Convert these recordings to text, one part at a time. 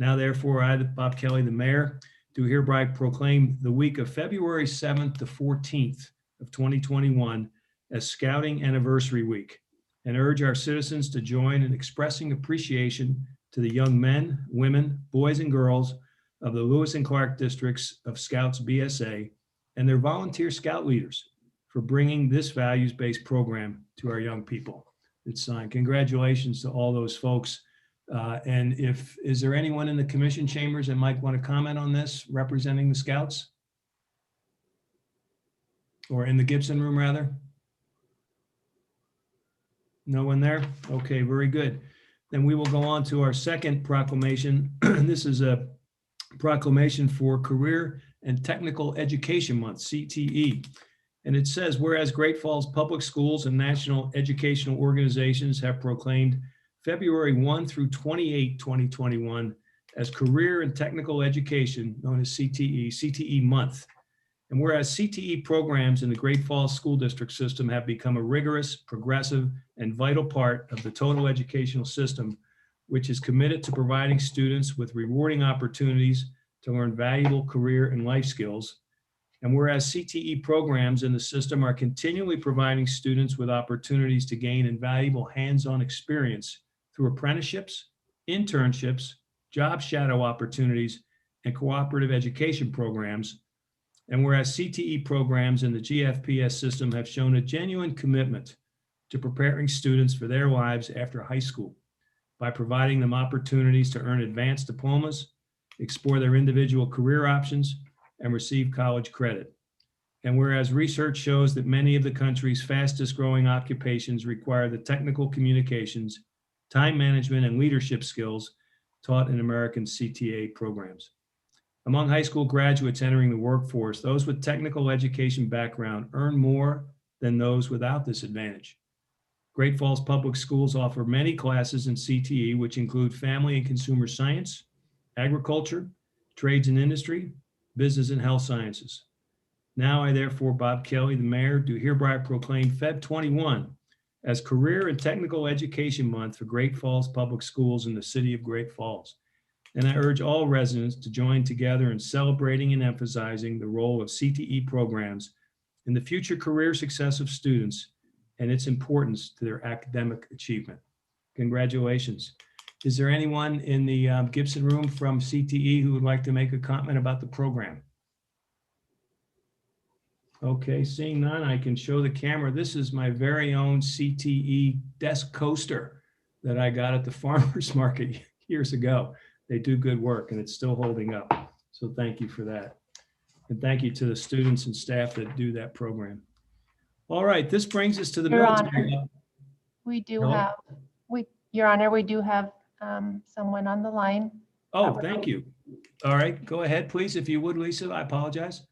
Now therefore, I, Bob Kelly, the mayor, do hereby proclaim the week of February 7th to 14th of 2021 as Scouting Anniversary Week, and urge our citizens to join in expressing appreciation to the young men, women, boys, and girls of the Lewis and Clark districts of Scouts BSA and their volunteer scout leaders for bringing this values-based program to our young people. It's signed. Congratulations to all those folks. And is there anyone in the commission chambers that might want to comment on this representing the Scouts? Or in the Gibson room, rather? No one there? Okay, very good. Then we will go on to our second proclamation. This is a proclamation for Career and Technical Education Month, CTE. And it says, whereas Great Falls Public Schools and national educational organizations have proclaimed February 1 through 28, 2021 as Career and Technical Education, known as CTE Month. And whereas CTE programs in the Great Falls School District system have become a rigorous, progressive, and vital part of the total educational system, which is committed to providing students with rewarding opportunities to learn valuable career and life skills. And whereas CTE programs in the system are continually providing students with opportunities to gain invaluable hands-on experience through apprenticeships, internships, job shadow opportunities, and cooperative education programs. And whereas CTE programs in the GFPS system have shown a genuine commitment to preparing students for their lives after high school by providing them opportunities to earn advanced diplomas, explore their individual career options, and receive college credit. And whereas research shows that many of the country's fastest growing occupations require the technical communications, time management, and leadership skills taught in American CTA programs. Among high school graduates entering the workforce, those with technical education background earn more than those without this advantage. Great Falls Public Schools offer many classes in CTE, which include family and consumer science, agriculture, trades and industry, business and health sciences. Now I therefore, Bob Kelly, the mayor, do hereby proclaim Feb 21 as Career and Technical Education Month for Great Falls Public Schools in the city of Great Falls. And I urge all residents to join together in celebrating and emphasizing the role of CTE programs in the future career success of students and its importance to their academic achievement. Congratulations. Is there anyone in the Gibson room from CTE who would like to make a comment about the program? Okay, seeing none, I can show the camera. This is my very own CTE desk coaster that I got at the farmer's market years ago. They do good work and it's still holding up. So thank you for that. And thank you to the students and staff that do that program. All right, this brings us to the Your military. Honor, we do Hello? have, Your Honor, we do have someone on the line. Oh, thank you. All right, go ahead, please, if you would, Lisa. I apologize.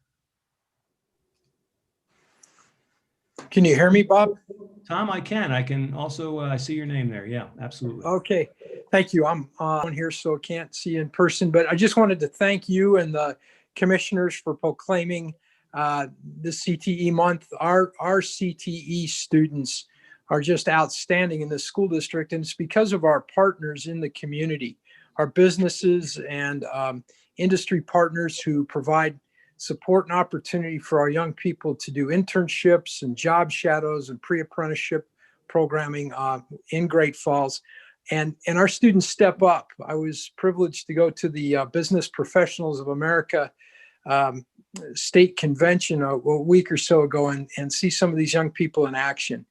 Can you hear me, Bob? Tom, I can also, I see your name there. Yeah, absolutely. Okay, thank you. I'm on here, so I can't see in person, but I just wanted to thank you and the commissioners for proclaiming this CTE month. Our CTE students are just outstanding in the school district, and it's because of our partners in the community, our businesses and industry partners who provide support and opportunity for our young people to do internships and job shadows and pre-apprenticeship programming in Great Falls. And our students step up. I was privileged to go to the Business Professionals of America state convention a week or so ago and see some of these young people in action.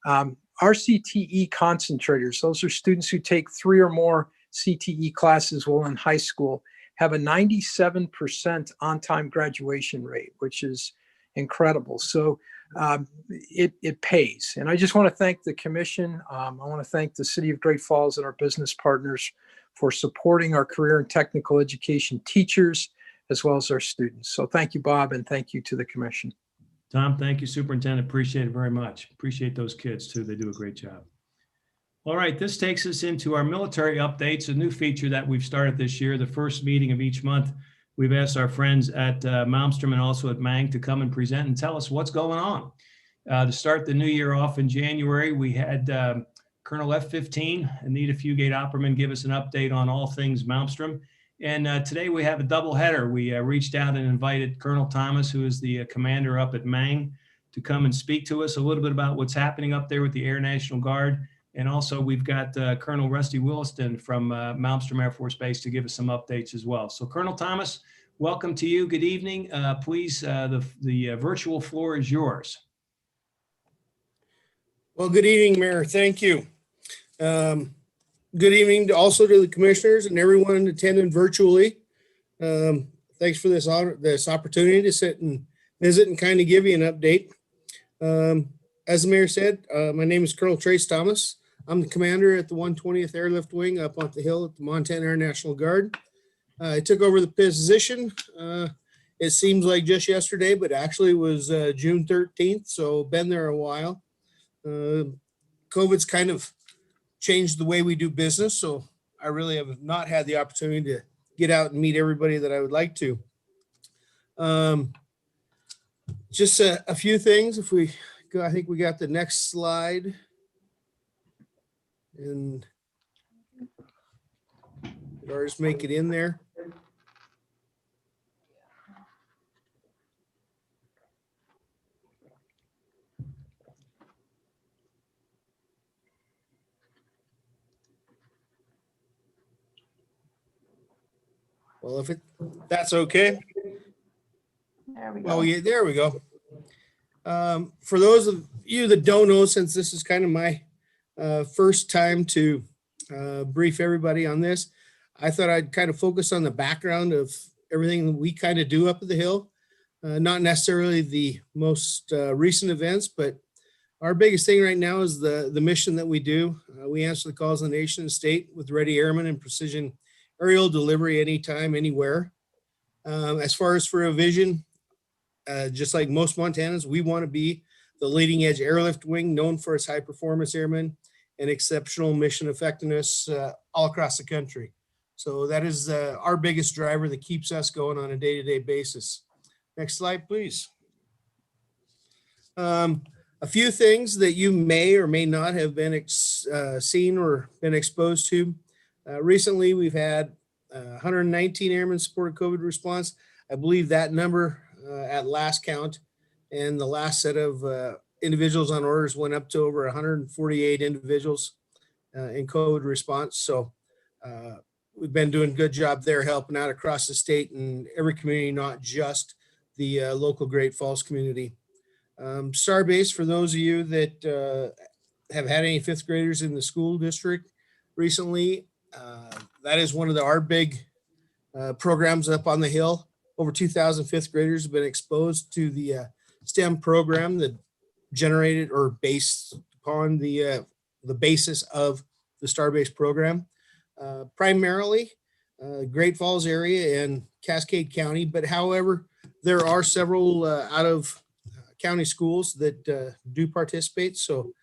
Our CTE concentrators, those are students who take 3 or more CTE classes while in high school, have a 97% on-time graduation rate, which is incredible. So it pays. And I just want to thank the commission. I want to thank the city of Great Falls and our business partners for supporting our career and technical education teachers, as well as our students. So thank you, Bob, and thank you to the commission. Tom, thank you, Superintendent. Appreciate it very much. Appreciate those kids too. They do a great job. All right, this takes us into our military updates, a new feature that we've started this year. The first meeting of each month, we've asked our friends at Malmstrom and also at Mang to come and present and tell us what's going on. To start the new year off in January, we had Colonel F-15, Anita Fugate Opperman, give us an update on all things Malmstrom. And today we have a double header. We reached out and invited Colonel Thomas, who is the commander up at Mang, to come and speak to us a little bit about what's happening up there with the Air National Guard. And also we've got Colonel Rusty Williston from Malmstrom Air Force Base to give us some updates as well. So Colonel Thomas, welcome to you. Good evening. Please, the virtual floor is yours. Well, good evening, Mayor. Thank you. Good evening also to the commissioners and everyone attending virtually. Thanks for this opportunity to sit and visit and kind of give you an update. As the mayor said, my name is Colonel Trace Thomas. I'm the commander at the 120th Airlift Wing up on the hill at the Montana Air National Guard. I took over the position. It seems like just yesterday, but actually it was June 13th, so been there a while. COVID's kind of changed the way we do business, so I really have not had the opportunity to get out and meet everybody that I would like to. Just a few things. If we go, I think we got the next slide. And ours make it in there. Well, if that's okay. There we go. Oh, yeah, there we go. For those of you that don't know, since this is kind of my first time to brief everybody on this, I thought I'd kind of focus on the background of everything that we kind of do up at the Hill. Not necessarily the most recent events, but our biggest thing right now is the mission that we do. We answer the calls of the nation and state with ready airmen and precision aerial delivery anytime, anywhere. As far as for a vision, just like most Montanans, we want to be the leading edge airlift wing known for its high performance airmen and exceptional mission effectiveness all across the country. So that is our biggest driver that keeps us going on a day-to-day basis. Next slide, please. A few things that you may or may not have been seen or been exposed to. Recently, we've had 119 airmen supported COVID response. I believe that number at last count and the last set of individuals on orders went up to over 148 individuals in COVID response. So we've been doing a good job there helping out across the state and every community, not just the local Great Falls community. Starbase, for those of you that have had any fifth graders in the school district recently, that is one of our big programs up on the Hill. Over 2,000 fifth graders have been exposed to the STEM program that generated or based upon the basis of the Starbase program. Primarily Great Falls area and Cascade County, but however, there are several out of county schools that do participate. So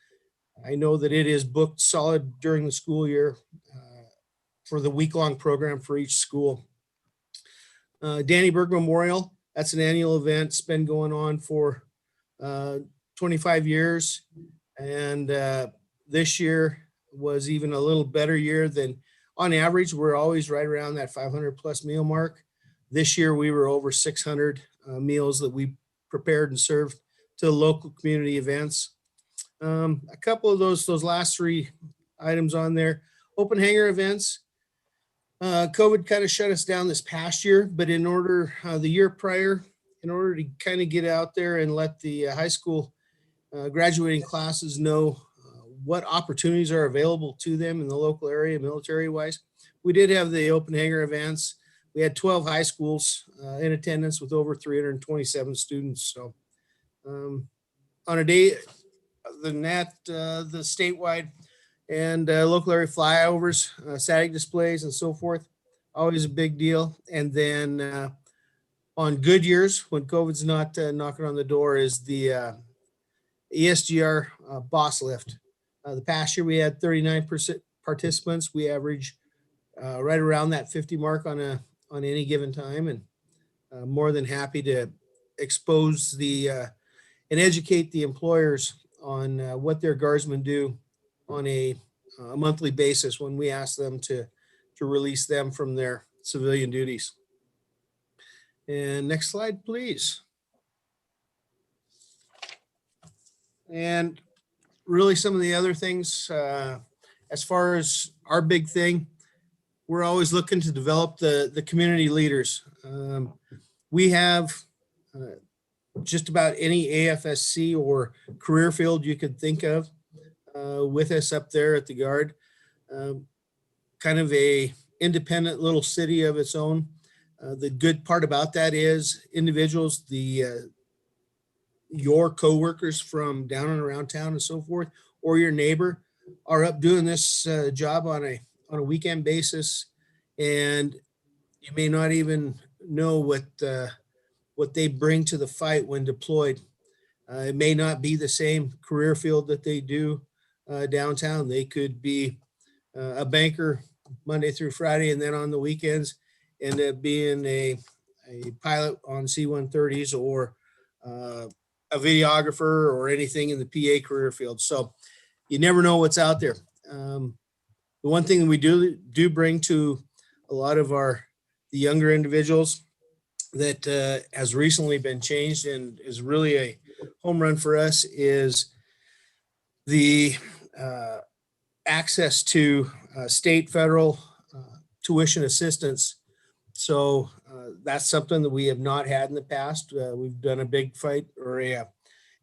I know that it is booked solid during the school year for the week-long program for each school. Danny Berg Memorial, that's an annual event. It's been going on for 25 years. And this year was even a little better year than on average. We're always right around that 500 plus meal mark. This year we were over 600 meals that we prepared and served to local community events. A couple of those last three items on there. Open hangar events. COVID kind of shut us down this past year, but in order, the year prior, in order to kind of get out there and let the high school graduating classes know what opportunities are available to them in the local area, military wise, we did have the open hangar events. We had 12 high schools in attendance with over 327 students. So on a day than that, the statewide and local area flyovers, static displays and so forth, always a big deal. And then on good years, when COVID's not knocking on the door, is the ESGR boss lift. The past year we had 39% participants. We average right around that 50 mark on any given time, and more than happy to expose the and educate the employers on what their guardsmen do on a monthly basis when we ask them to release them from their civilian duties. And next slide, please. And really some of the other things, as far as our big thing, we're always looking to develop the community leaders. We have just about any AFSC or career field you could think of with us up there at the Guard. Kind of a independent little city of its own. The good part about that is individuals, your coworkers from down and around town and so forth, or your neighbor are up doing this job on a weekend basis, and you may not even know what they bring to the fight when deployed. It may not be the same career field that they do downtown. They could be a banker Monday through Friday, and then on the weekends end up being a pilot on C-130s or a videographer or anything in the PA career field. So you never know what's out there. The one thing that we do bring to a lot of the younger individuals that has recently been changed and is really a home run for us is the access to state, federal tuition assistance. So that's something that we have not had in the past. We've done a big fight or a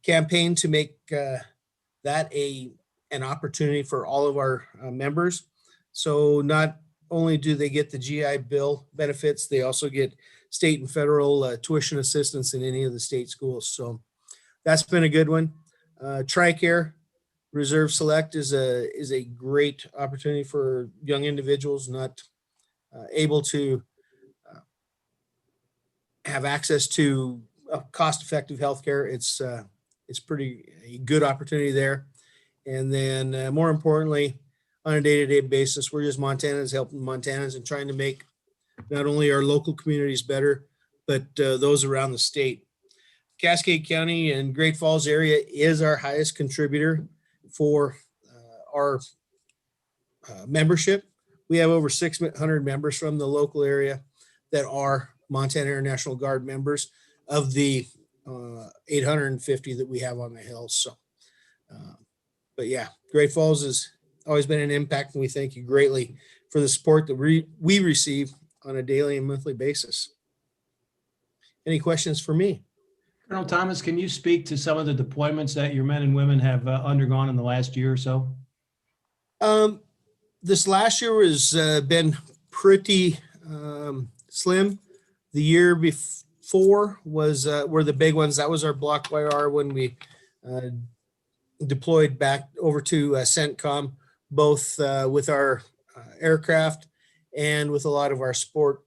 campaign to make that an opportunity for all of our members. So not only do they get the GI Bill benefits, they also get state and federal tuition assistance in any of the state schools. So that's been a good one. TRICARE Reserve Select is a great opportunity for young individuals not able to have access to cost-effective healthcare. It's pretty a good opportunity there. And then more importantly, on a day-to-day basis, we're just Montanans helping Montanans and trying to make not only our local communities better, but those around the state. Cascade County and Great Falls area is our highest contributor for our membership. We have over 600 members from the local area that are Montana Air National Guard members of the 850 that we have on the Hill. So, but yeah, Great Falls has always been an impact, and we thank you greatly for the support that we receive on a daily and monthly basis. Any questions for me? Colonel Thomas, can you speak to some of the deployments that your men and women have undergone in the last year or so? This last year has been pretty slim. The year before were the big ones. That was our Block YR when we deployed back over to CENTCOM, both with our aircraft and with a lot of our sport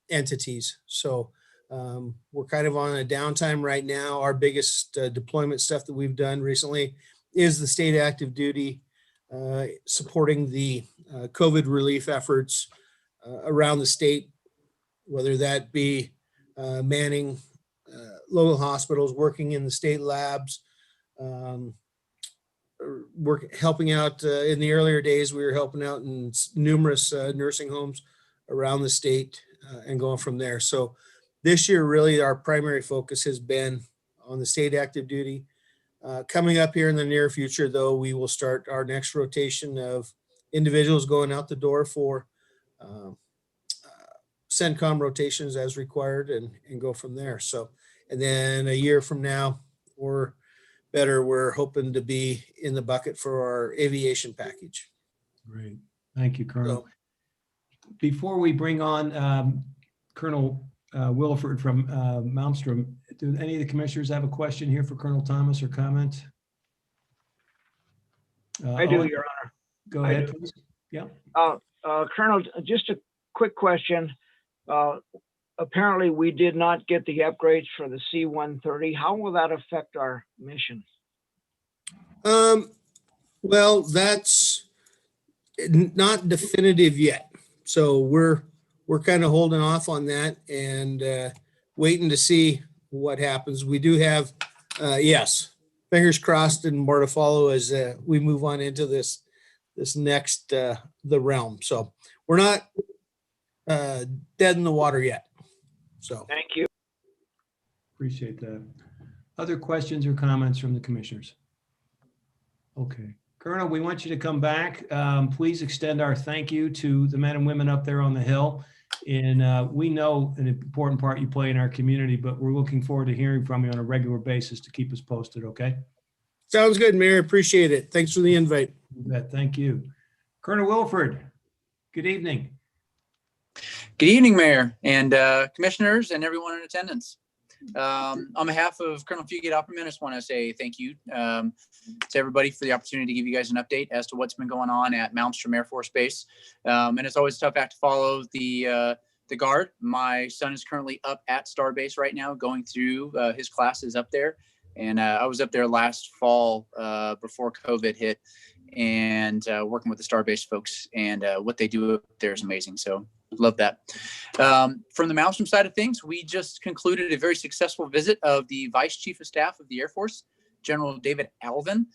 entities. So we're kind of on a downtime right now. Our biggest deployment stuff that we've done recently is the state active duty, supporting the COVID relief efforts around the state, whether that be manning local hospitals, working in the state labs, helping out in the earlier days. We were helping out in numerous nursing homes around the state and going from there. So this year, really, our primary focus has been on the state active duty. Coming up here in the near future, though, we will start our next rotation of individuals going out the door for CENTCOM rotations as required and go from there. So, and then a year from now or better, we're hoping to be in the bucket for our aviation package. Great. Thank you, Colonel. So, before we bring on Colonel Wilford from Malmstrom, do any of the commissioners have a question here for Colonel Thomas or comment? I do, Owen, Your Honor. go I ahead, do. please. Yeah. Colonel, just a quick question. Apparently, we did not get the upgrades for the C-130. How will that affect our mission? Well, that's not definitive yet. So we're kind of holding off on that and waiting to see what happens. We do have, yes, fingers crossed and more to follow as we move on into this next, the realm. So we're not dead in the water yet. So. Thank you. Appreciate that. Other questions or comments from the commissioners? Okay. Colonel, we want you to come back. Please extend our thank you to the men and women up there on the Hill. And we know an important part you play in our community, but we're looking forward to hearing from you on a regular basis to keep us posted, okay? Sounds good, Mayor. Appreciate it. Thanks for the invite. You bet. Thank you. Colonel Wilford, good evening. Good evening, Mayor and Commissioners and everyone in attendance. On behalf of Colonel Fugate Opperman, I just want to say thank you to everybody for the opportunity to give you guys an update as to what's been going on at Malmstrom Air Force Base. And it's always a tough act to follow the Guard. My son is currently up at Starbase right now, going through his classes up there. And I was up there last fall before COVID hit, and working with the Starbase folks, and what they do up there is amazing. So love that. From the Malmstrom side of things, we just concluded a very successful visit of the Vice Chief of Staff of the Air Force, General David Alvin.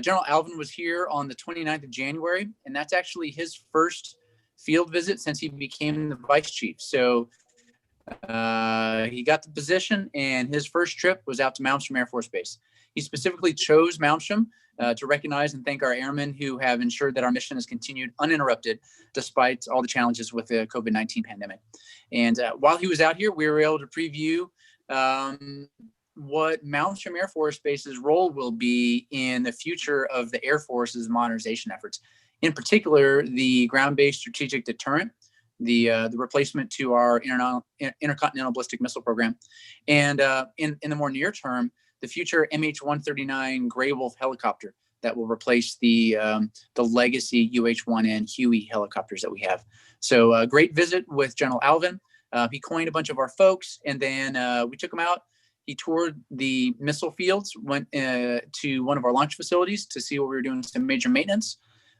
General Alvin was here on the 29th of January, and that's actually his first field visit since he became the Vice Chief. So he got the position, and his first trip was out to Malmstrom Air Force Base. He specifically chose Malmstrom to recognize and thank our airmen who have ensured that our mission has continued uninterrupted despite all the challenges with the COVID-19 pandemic. And while he was out here, we were able to preview what Malmstrom Air Force Base's role will be in the future of the Air Force's modernization efforts. In particular, the ground-based strategic deterrent, the replacement to our intercontinental ballistic missile program, and in the more near term, the future MH-139 Gray Wolf helicopter that will replace the legacy UH-1N Huey helicopters that we have. So a great visit with General Alvin. He coined a bunch of our folks, and then we took him out. He toured the missile fields, went to one of our launch facilities to see what we were doing, some major maintenance.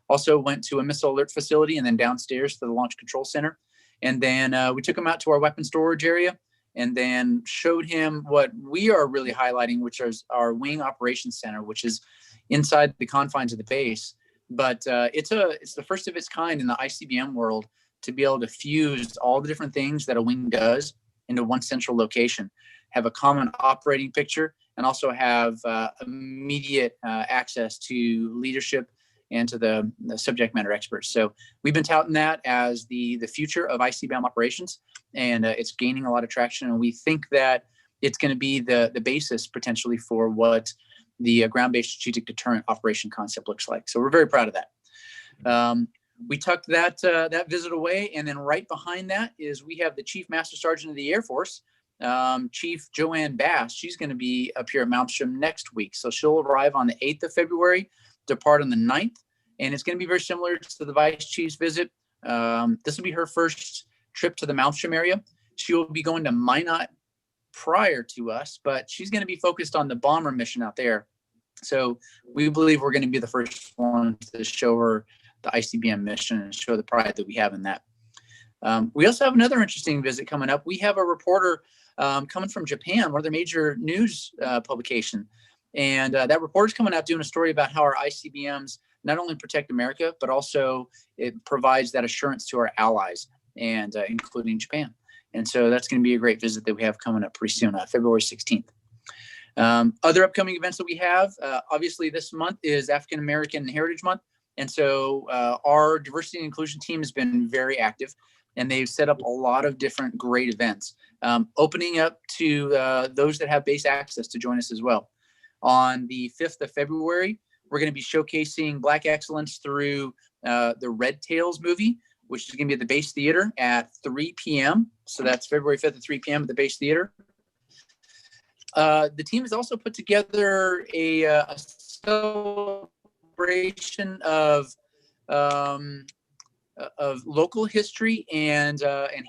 Also went to a missile alert facility, and then downstairs to the Launch Control Center. And then we took him out to our weapon storage area, and then showed him what we are really highlighting, which is our Wing Operations Center, which is inside the confines of the base. But it's the first of its kind in the ICBM world to be able to fuse all the different things that a wing does into one central location, have a common operating picture, and also have immediate access to leadership and to the subject matter experts. So we've been touting that as the future of ICBM operations, and it's gaining a lot of traction. And we think that it's going to be the basis potentially for what the ground-based strategic deterrent operation concept looks like. So we're very proud of that. We tucked that visit away, and then right behind that is we have the Chief Master Sergeant of the Air Force, Chief Joanne Bass. She's going to be up here at Malmstrom next week. So she'll arrive on the 8th of February, depart on the 9th, and it's going to be very similar to the Vice Chief's visit. This will be her first trip to the Malmstrom area. She will be going to Minot prior to us, but she's going to be focused on the bomber mission out there. So we believe we're going to be the first one to show her the ICBM mission and show the pride that we have in that. We also have another interesting visit coming up. We have a reporter coming from Japan, one of their major news publication. And that reporter's coming out doing a story about how our ICBMs not only protect America, but also it provides that assurance to our allies, and including Japan. And so that's going to be a great visit that we have coming up pretty soon, February 16th. Other upcoming events that we have, obviously this month is African American Heritage Month. And so our diversity and inclusion team has been very active, and they've set up a lot of different great events, opening up to those that have base access to join us as well. On the 5th of February, we're going to be showcasing Black excellence through the Red Tails movie, which is going to be at the Base Theater at 3 p.m. So that's February 5th at 3 p.m. at the Base Theater. The team has also put together a celebration of local history and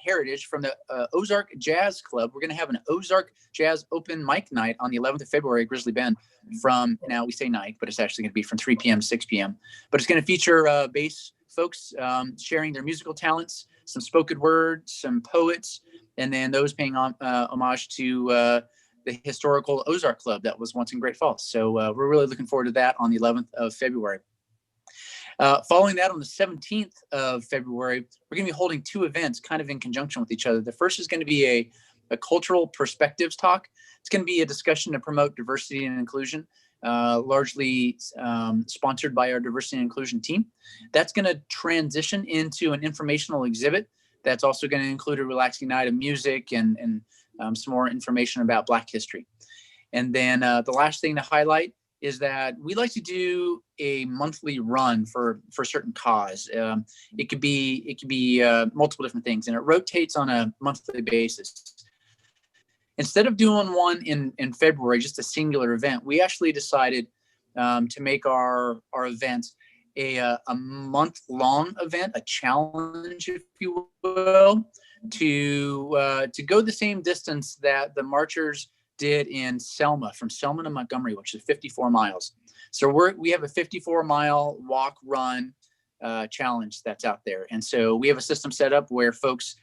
heritage from the Ozark Jazz Club. We're going to have an Ozark Jazz open mic night on the 11th of February at Grizzly Bend from, now we say night, but it's actually going to be from 3 p.m. to 6 p.m. But it's going to feature bass folks sharing their musical talents, some spoken word, some poets, and then those paying homage to the historical Ozark Club that was once in Great Falls. So we're really looking forward to that on the 11th of February. Following that, on the 17th of February, we're going to be holding two events kind of in conjunction with each other. The first is going to be a cultural perspectives talk. It's going to be a discussion to promote diversity and inclusion, largely sponsored by our diversity and inclusion team. That's going to transition into an informational exhibit that's also going to include a relaxing night of music and some more information about Black history. And then the last thing to highlight is that we like to do a monthly run for a certain cause. It could be multiple different things, and it rotates on a monthly basis. Instead of doing one in February, just a singular event, we actually decided to make our event a month-long event, a challenge, if you will, to go the same distance that the marchers did in Selma, from Selma to Montgomery, which is 54 miles. So we have a 54-mile walk run challenge that's out there. And so we have a system set up where folks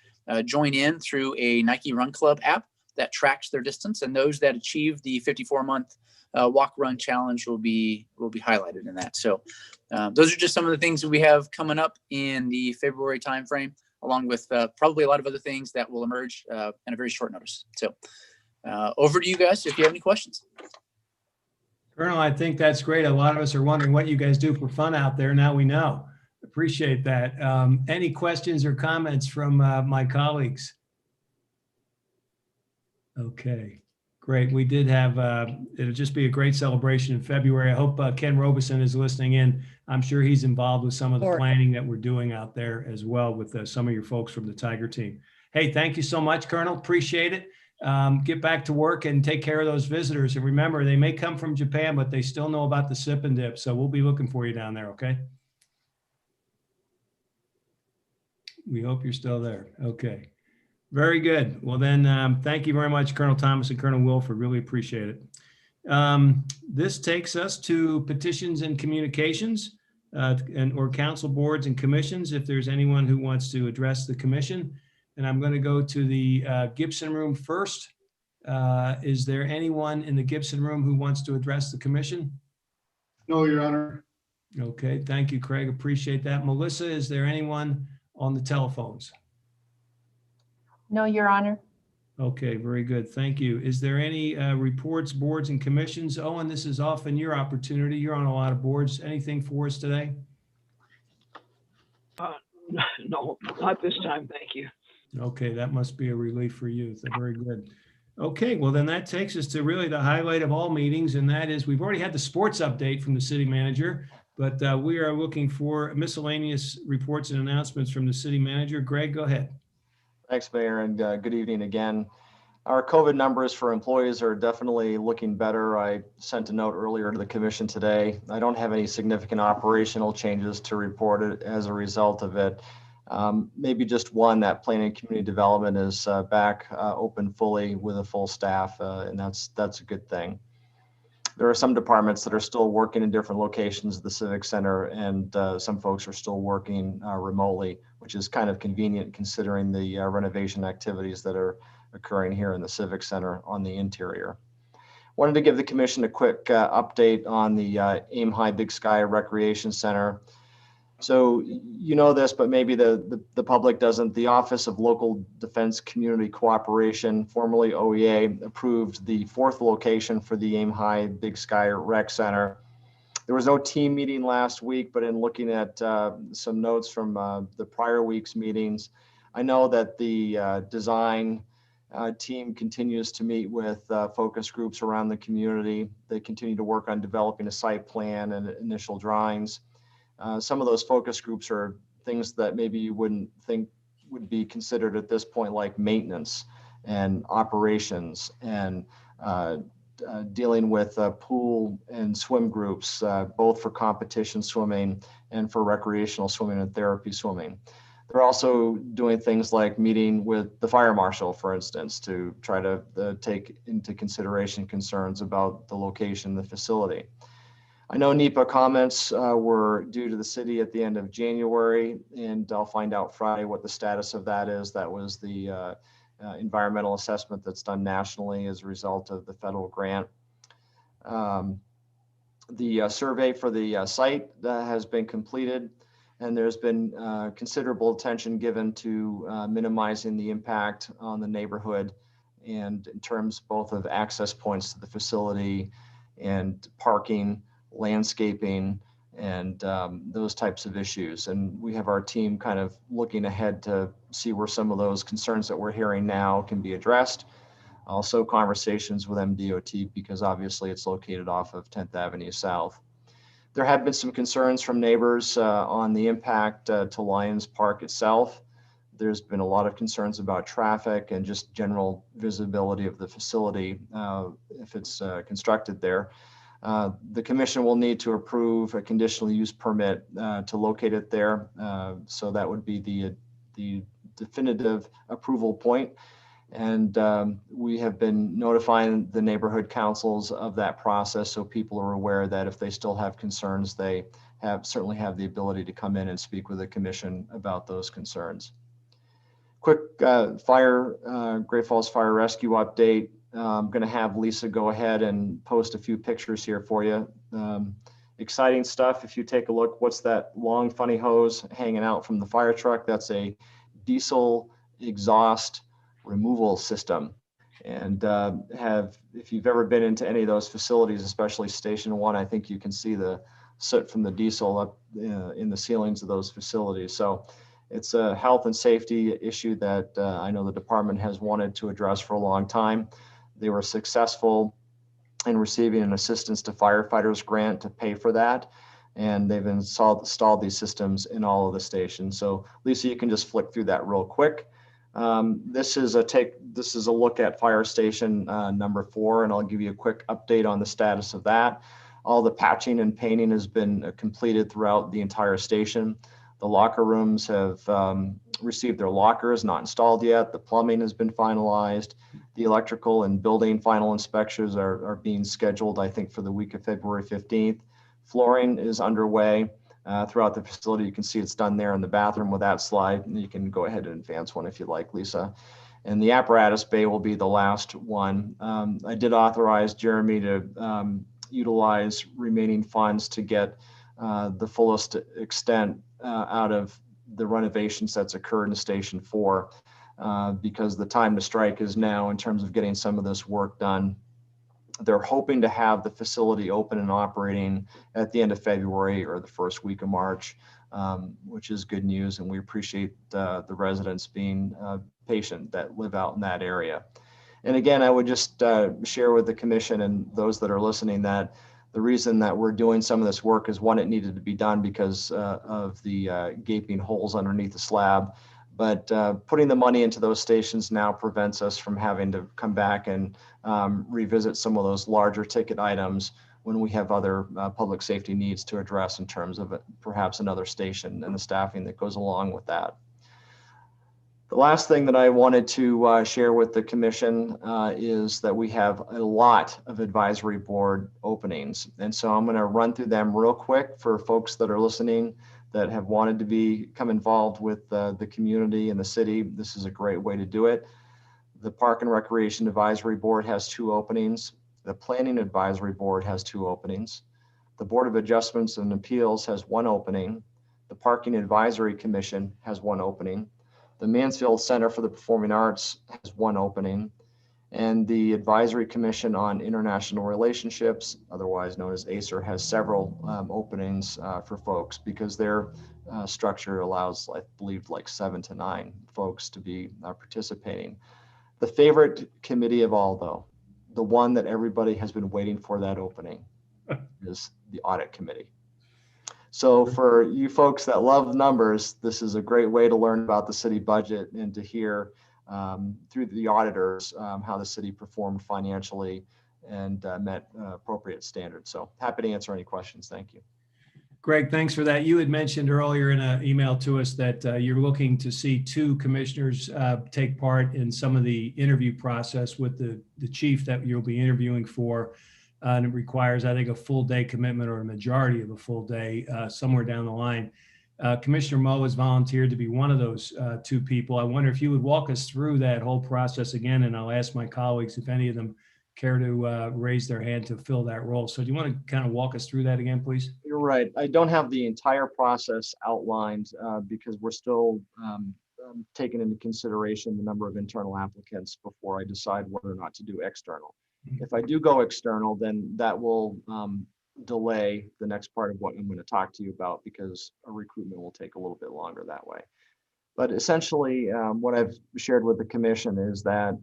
join in through a Nike Run Club app that tracks their distance, and those that achieve the 54-month walk run challenge will be highlighted in that. So those are just some of the things that we have coming up in the February timeframe, along with probably a lot of other things that will emerge in a very short notice. So over to you guys if you have any questions. Colonel, I think that's great. A lot of us are wondering what you guys do for fun out there. Now we know. Appreciate that. Any questions or comments from my colleagues? Okay, great. We did have, it'll just be a great celebration in February. I hope Ken Robeson is listening in. I'm sure he's involved with some of the planning that we're doing out there as well with some of your folks from the Tiger team. Hey, thank you so much, Colonel. Appreciate it. Get back to work and take care of those visitors. And remember, they may come from Japan, but they still know about the sip and dip. So we'll be looking for you down there, okay? We hope you're still there. Okay. Very good. Well, then, thank you very much, Colonel Thomas and Colonel Wilford. Really appreciate it. This takes us to petitions and communications or council boards and commissions, if there's anyone who wants to address the commission. And I'm going to go to the Gibson room first. Is there anyone in the Gibson room who wants to address the commission? No, Your Honor. Okay, thank you, Craig. Appreciate that. Melissa, is there anyone on the telephones? No, Your Honor. Okay, very good. Thank you. Is there any reports, boards, and commissions? Owen, this is often your opportunity. You're on a lot of boards. Anything for us today? No, not this time. Thank you. Okay, that must be a relief for you. So very good. Okay, well then that takes us to really the highlight of all meetings, and that is we've already had the sports update from the city manager, but we are looking for miscellaneous reports and announcements from the city manager. Greg, go ahead. Thanks, Mayor, and good evening again. Our COVID numbers for employees are definitely looking better. I sent a note earlier to the commission today. I don't have any significant operational changes to report as a result of it. Maybe just one, that planning and community development is back open fully with a full staff, and that's a good thing. There are some departments that are still working in different locations at the Civic Center, and some folks are still working remotely, which is kind of convenient considering the renovation activities that are occurring here in the Civic Center on the interior. Wanted to give the commission a quick update on the Aim High Big Sky Recreation Center. So you know this, but maybe the public doesn't. The Office of Local Defense Community Cooperation, formerly OEA, approved the 4th location for the Aim High Big Sky Rec Center. There was no team meeting last week, but in looking at some notes from the prior week's meetings, I know that the design team continues to meet with focus groups around the community. They continue to work on developing a site plan and initial drawings. Some of those focus groups are things that maybe you wouldn't think would be considered at this point, like maintenance and operations and dealing with pool and swim groups, both for competition swimming and for recreational swimming and therapy swimming. They're also doing things like meeting with the fire marshal, for instance, to try to take into consideration concerns about the location of the facility. I know NEPA comments were due to the city at the end of January, and I'll find out Friday what the status of that is. That was the environmental assessment that's done nationally as a result of the federal grant. The survey for the site has been completed, and there's been considerable attention given to minimizing the impact on the neighborhood, and in terms both of access points to the facility and parking, landscaping, and those types of issues. And we have our team kind of looking ahead to see where some of those concerns that we're hearing now can be addressed. Also conversations with MDOT, because obviously it's located off of 10th Avenue South. There have been some concerns from neighbors on the impact to Lions Park itself. There's been a lot of concerns about traffic and just general visibility of the facility if it's constructed there. The commission will need to approve a conditional use permit to locate it there. So that would be the definitive approval point. And we have been notifying the neighborhood councils of that process, so people are aware that if they still have concerns, they certainly have the ability to come in and speak with the commission about those concerns. Quick Great Falls Fire Rescue update. I'm going to have Lisa go ahead and post a few pictures here for you. Exciting stuff. If you take a look, what's that long funny hose hanging out from the fire truck? That's a diesel exhaust removal system. And if you've ever been into any of those facilities, especially Station 1, I think you can see the soot from the diesel up in the ceilings of those facilities. So it's a health and safety issue that I know the department has wanted to address for a long time. They were successful in receiving an Assistance to Firefighters grant to pay for that. And they've installed these systems in all of the stations. So Lisa, you can just flick through that real quick. This is a look at fire station number 4, and I'll give you a quick update on the status of that. All the patching and painting has been completed throughout the entire station. The locker rooms have received their lockers, not installed yet. The plumbing has been finalized. The electrical and building final inspections are being scheduled, I think, for the week of February 15th. Flooring is underway throughout the facility. You can see it's done there in the bathroom with that slide. And you can go ahead and advance one if you'd like, Lisa. And the apparatus bay will be the last one. I did authorize Jeremy to utilize remaining funds to get the fullest extent out of the renovations that's occurred in Station 4 because the time to strike is now in terms of getting some of this work done. They're hoping to have the facility open and operating at the end of February or the first week of March, which is good news. And we appreciate the residents being patient that live out in that area. And again, I would just share with the commission and those that are listening that the reason that we're doing some of this work is, one, it needed to be done because of the gaping holes underneath the slab. But putting the money into those stations now prevents us from having to come back and revisit some of those larger ticket items when we have other public safety needs to address in terms of perhaps another station and the staffing that goes along with that. The last thing that I wanted to share with the commission is that we have a lot of advisory board openings. And so I'm going to run through them real quick for folks that are listening that have wanted to become involved with the community and the city. This is a great way to do it. The Park and Recreation Advisory Board has 2 openings. The Planning Advisory Board has 2 openings. The Board of Adjustments and Appeals has 1 opening. The Parking Advisory Commission has 1 opening. The Mansfield Center for the Performing Arts has 1 opening. And the Advisory Commission on International Relationships, otherwise known as ACER, has several openings for folks because their structure allows, I believe, like 7 to 9 folks to be participating. The favorite committee of all, though, the one that everybody has been waiting for that opening, is the Audit Committee. So for you folks that love numbers, this is a great way to learn about the city budget and to hear through the auditors how the city performed financially and met appropriate standards. So happy to answer any questions. Thank you. Greg, thanks for that. You had mentioned earlier in an email to us that you're looking to see 2 commissioners take part in some of the interview process with the chief that you'll be interviewing for. And it requires, I think, a full day commitment or a majority of a full day somewhere down the line. Commissioner Moe has volunteered to be one of those 2 people. I wonder if you would walk us through that whole process again, and I'll ask my colleagues if any of them care to raise their hand to fill that role. So do you want to kind of walk us through that again, please? You're right. I don't have the entire process outlined because we're still taking into consideration the number of internal applicants before I decide whether or not to do external. If I do go external, then that will delay the next part of what I'm going to talk to you about because a recruitment will take a little bit longer that way. But essentially, what I've shared with the commission is that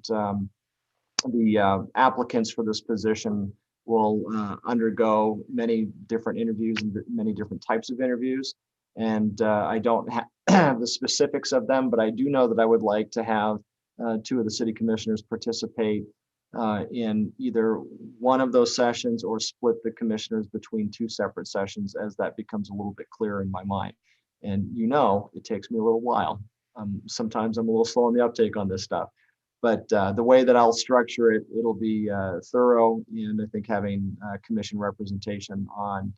the applicants for this position will undergo many different interviews and many different types of interviews. And I don't have the specifics of them, but I do know that I would like to have two of the city commissioners participate in either one of those sessions or split the commissioners between two separate sessions as that becomes a little bit clearer in my mind. And it takes me a little while. Sometimes I'm a little slow on the uptake on this stuff. But the way that I'll structure it, it'll be thorough, and I think having commission representation on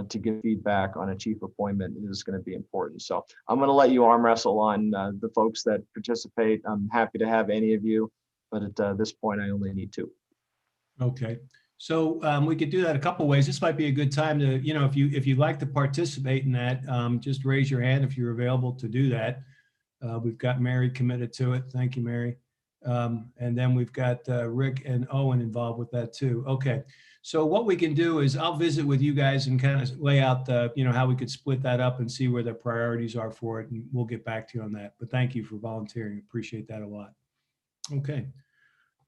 to give feedback on a chief appointment is going to be important. So I'm going to let you arm wrestle on the folks that participate. I'm happy to have any of you, but at this point, I only need two. Okay. So we could do that a couple ways. This might be a good time to, if you'd like to participate in that, just raise your hand if you're available to do that. We've got Mary committed to it. Thank you, Mary. And then we've got Rick and Owen involved with that too. Okay. So what we can do is I'll visit with you guys and kind of lay out the, how we could split that up and see where the priorities are for it. And we'll get back to you on that. But thank you for volunteering. Appreciate that a lot. Okay.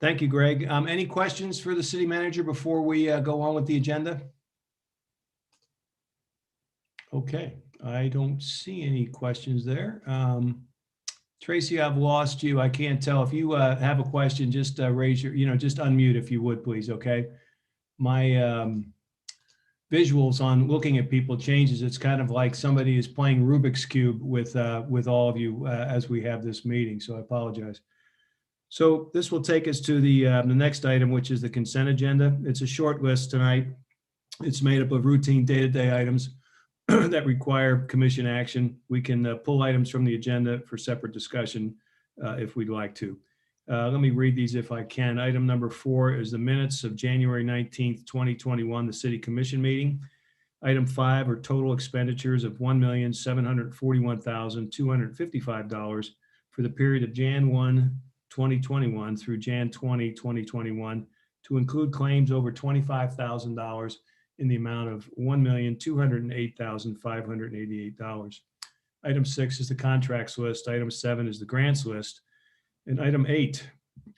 Thank you, Greg. Any questions for the city manager before we go on with the agenda? Okay. I don't see any questions there. Tracy, I've lost you. I can't tell. If you have a question, just raise your, just unmute if you would, please. Okay. My visuals on looking at people changes. It's kind of like somebody is playing Rubik's Cube with all of you as we have this meeting. So I apologize. So this will take us to the next item, which is the consent agenda. It's a short list tonight. It's made up of routine day-to-day items that require commission action. We can pull items from the agenda for separate discussion if we'd like to. Let me read these if I can. Item number 4 is the minutes of January 19th, 2021, the city commission meeting. Item 5 are total expenditures of $1,741,255 for the period of Jan 1, 2021 through Jan 20, 2021, to include claims over $25,000 in the amount of $1,208,588. Item 6 is the contracts list. Item 7 is the grants list. And item 8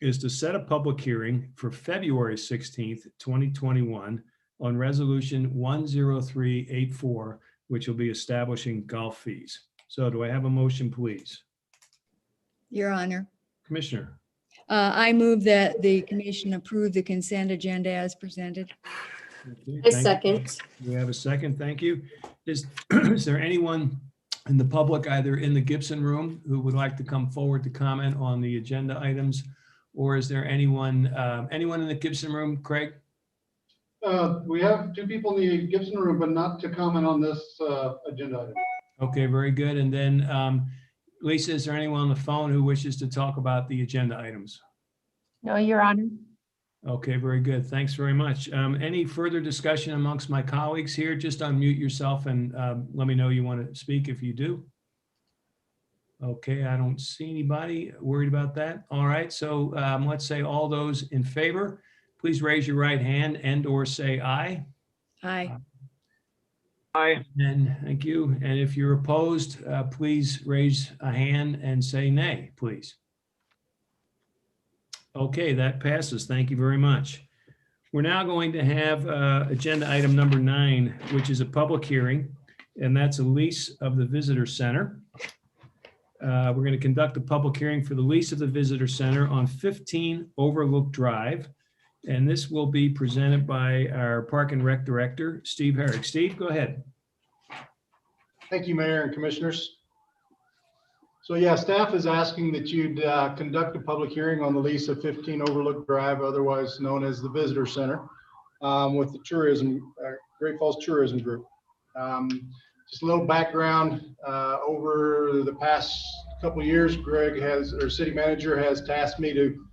is to set a public hearing for February 16th, 2021 on resolution 10384, which will be establishing golf fees. So do I have a motion, please? Your Honor, Commissioner. I move that the commission approve the consent agenda as presented. Okay, I thank you. second. We have a second. Thank you. Is there anyone in the public, either in the Gibson room, who would like to come forward to comment on the agenda items? Or is there anyone in the Gibson room, Craig? We have 2 people in the Gibson room, but not to comment on this agenda item. Okay, very good. And then Lisa, is there anyone on the phone who wishes to talk about the agenda items? No, Your Honor. Okay, very good. Thanks very much. Any further discussion amongst my colleagues here? Just unmute yourself and let me know you want to speak if you do. Okay, I don't see anybody worried about that. All right, so let's say all those in favor, please raise your right hand and or say aye. Aye. Aye. And thank you. And if you're opposed, please raise a hand and say nay, please. Okay, that passes. Thank you very much. We're now going to have agenda item number 9, which is a public hearing, and that's a lease of the visitor center. We're going to conduct a public hearing for the lease of the visitor center on 15 Overlook Drive. And this will be presented by our Park and Rec Director, Steve Herrick. Steve, go ahead. Thank you, Mayor and Commissioners. So yeah, staff is asking that you'd conduct a public hearing on the lease of 15 Overlook Drive, otherwise known as the Visitor Center, with the Great Falls Tourism Group. Just a little background, over the past couple of years, Greg city manager has tasked me to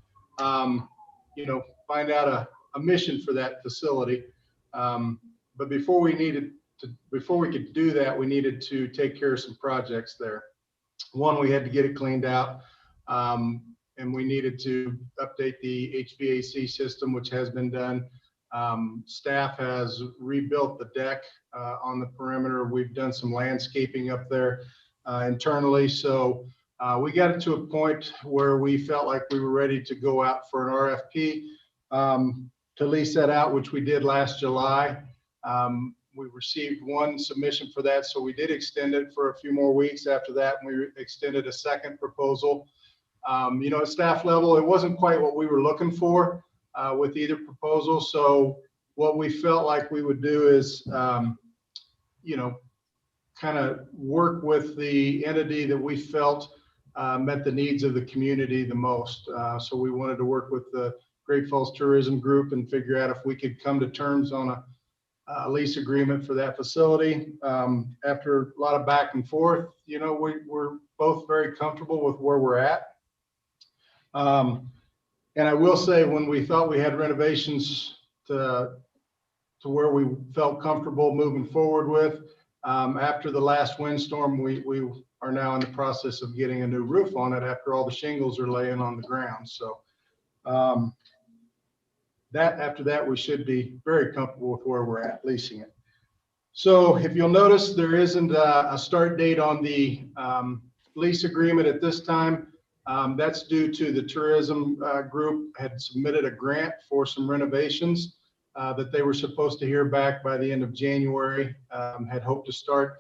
find out a mission for that facility. But before we could do that, we needed to take care of some projects there. One, we had to get it cleaned out, and we needed to update the HVAC system, which has been done. Staff has rebuilt the deck on the perimeter. We've done some landscaping up there internally. So we got it to a point where we felt like we were ready to go out for an RFP to lease that out, which we did last July. We received one submission for that, so we did extend it for a few more weeks after that, and we extended a second proposal. At staff level, it wasn't quite what we were looking for with either proposal. So what we felt like we would do is, kind of work with the entity that we felt met the needs of the community the most. So we wanted to work with the Great Falls Tourism Group and figure out if we could come to terms on a lease agreement for that facility. After a lot of back and forth, we're both very comfortable with where we're at. And I will say, when we thought we had renovations to where we felt comfortable moving forward with, after the last windstorm, we are now in the process of getting a new roof on it after all the shingles are laying on the ground. So after that, we should be very comfortable with where we're at leasing it. So if you'll notice, there isn't a start date on the lease agreement at this time. That's due to the tourism group had submitted a grant for some renovations that they were supposed to hear back by the end of January, had hoped to start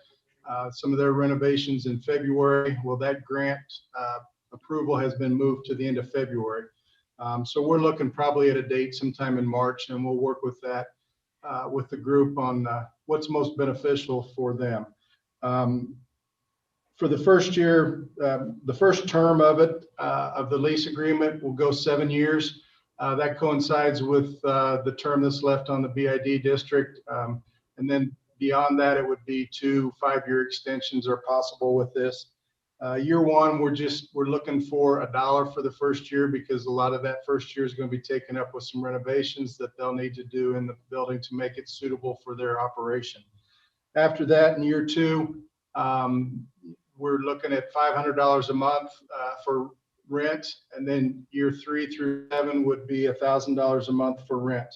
some of their renovations in February. Well, that grant approval has been moved to the end of February. So we're looking probably at a date sometime in March, and we'll work with that with the group on what's most beneficial for them. For the first year, the first term of it, of the lease agreement, will go 7 years. That coincides with the term that's left on the BID district. And then beyond that, it would be 2 5-year extensions are possible with this. Year one, we're looking for $1 for the first year, because a lot of that first year is going to be taken up with some renovations that they'll need to do in the building to make it suitable for their operation. After that, in year two, we're looking at $500 a month for rent, and then year 3 through 7 would be $1,000 a month for rent.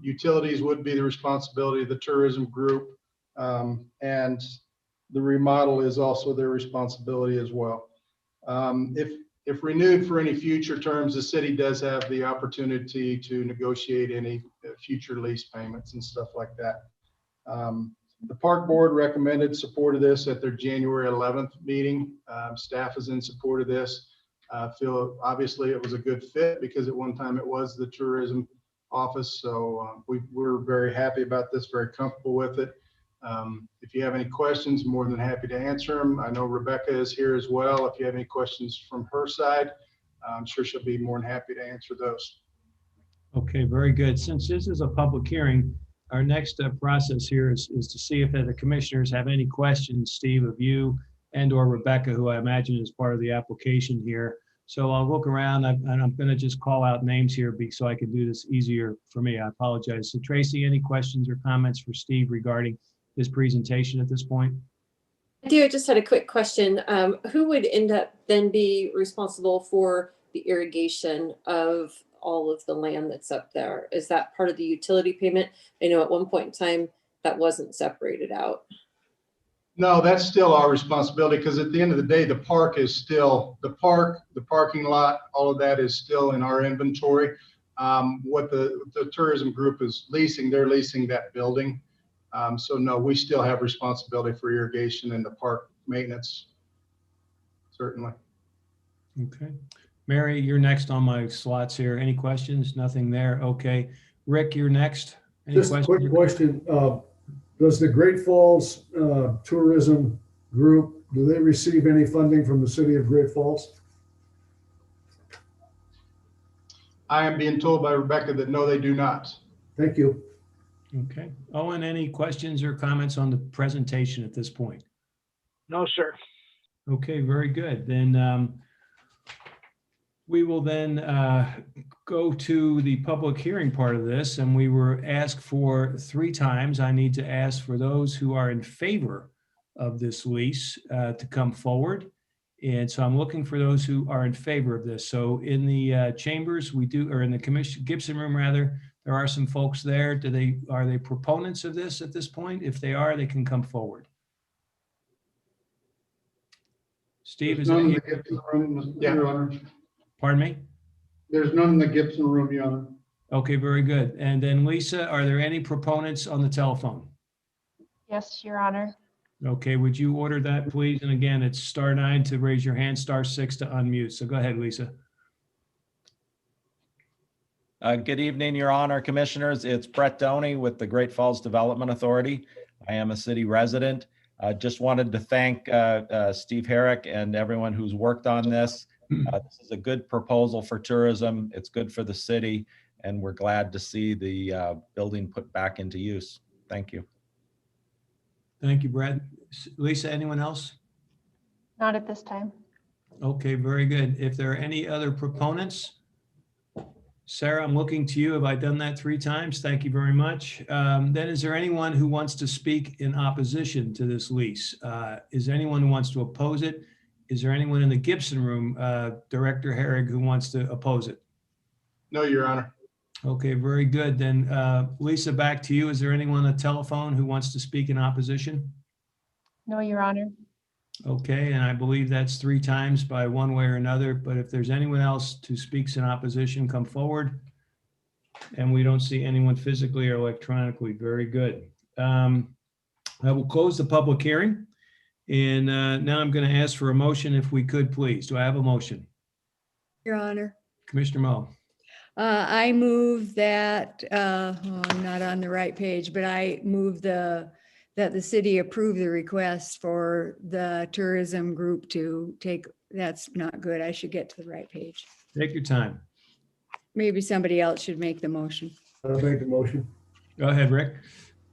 Utilities would be the responsibility of the tourism group, and the remodel is also their responsibility as well. If renewed for any future terms, the city does have the opportunity to negotiate any future lease payments and stuff like that. The park board recommended support of this at their January 11th meeting. Staff is in support of this. Feel obviously it was a good fit, because at one time it was the tourism office. So we're very happy about this, very comfortable with it. If you have any questions, more than happy to answer them. I know Rebecca is here as well. If you have any questions from her side, I'm sure she'll be more than happy to answer those. Okay, very good. Since this is a public hearing, our next process here is to see if the commissioners have any questions, Steve, of you and or Rebecca, who I imagine is part of the application here. So I'll look around, and I'm going to just call out names here so I can do this easier for me. I apologize. So Tracy, any questions or comments for Steve regarding his presentation at this point? I do. I just had a quick question. Who would end up then be responsible for the irrigation of all of the land that's up there? Is that part of the utility payment? I know at one point in time that wasn't separated out. No, that's still our responsibility, because at the end of the day, the park is still the park, the parking lot, all of that is still in our inventory. What the tourism group is leasing, they're leasing that building. So no, we still have responsibility for irrigation and the park maintenance, certainly. Okay. Mary, you're next on my slots here. Any questions? Nothing there. Okay. Rick, you're next. Any Just a quick question. Does the Great Falls Tourism Group, do they receive any funding from the city of Great Falls? I am being told by Rebecca that no, they do not. Thank you. Okay. Owen, any questions or comments on the presentation at this point? No, sir. Okay, very good. Then We will then go to the public hearing part of this, and we were asked for 3 times. I need to ask for those who are in favor of this lease to come forward. And so I'm looking for those who are in favor of this. So in the chambers, we do, or in the commission, Gibson room rather, there are some folks there. Are they proponents of this at this point? If they are, they can come forward. Steve, There's is none in it? the Gibson room, Your Honor. Pardon me? There's none in the Gibson room, Your Honor. Okay, very good. And then Lisa, are there any proponents on the telephone? Yes, Your Honor. Okay, would you order that, please? And again, it's *9 to raise your hand, *6 to unmute. So go ahead, Lisa. Good evening, Your Honor, Commissioners. It's Brett Doney with the Great Falls Development Authority. I am a city resident. Just wanted to thank Steve Herrick and everyone who's worked on this. This is a good proposal for tourism. It's good for the city, and we're glad to see the building put back into use. Thank you. Thank you, Brett. Lisa, anyone else? Not at this time. Okay, very good. If there are any other proponents, Sarah, I'm looking to you. Have I done that 3 times? Thank you very much. Then is there anyone who wants to speak in opposition to this lease? Is there anyone who wants to oppose it? Is there anyone in the Gibson room, Director Herrig, who wants to oppose it? No, Your Honor. Okay, very good. Then Lisa, back to you. Is there anyone on the telephone who wants to speak in opposition? No, Your Honor. Okay, and I believe that's 3 times by one way or another, but if there's anyone else who speaks in opposition, come forward. And we don't see anyone physically or electronically. Very good. I will close the public hearing. And now I'm going to ask for a motion if we could, please. Do I have a motion? Your Honor. Commissioner Mo. I move that, I'm not on the right page, but I move that the city approve the request for the tourism group to take, that's not good. I should get to the right page. Take your time. Maybe somebody else should make the motion. I'll make the motion. Go ahead, Rick.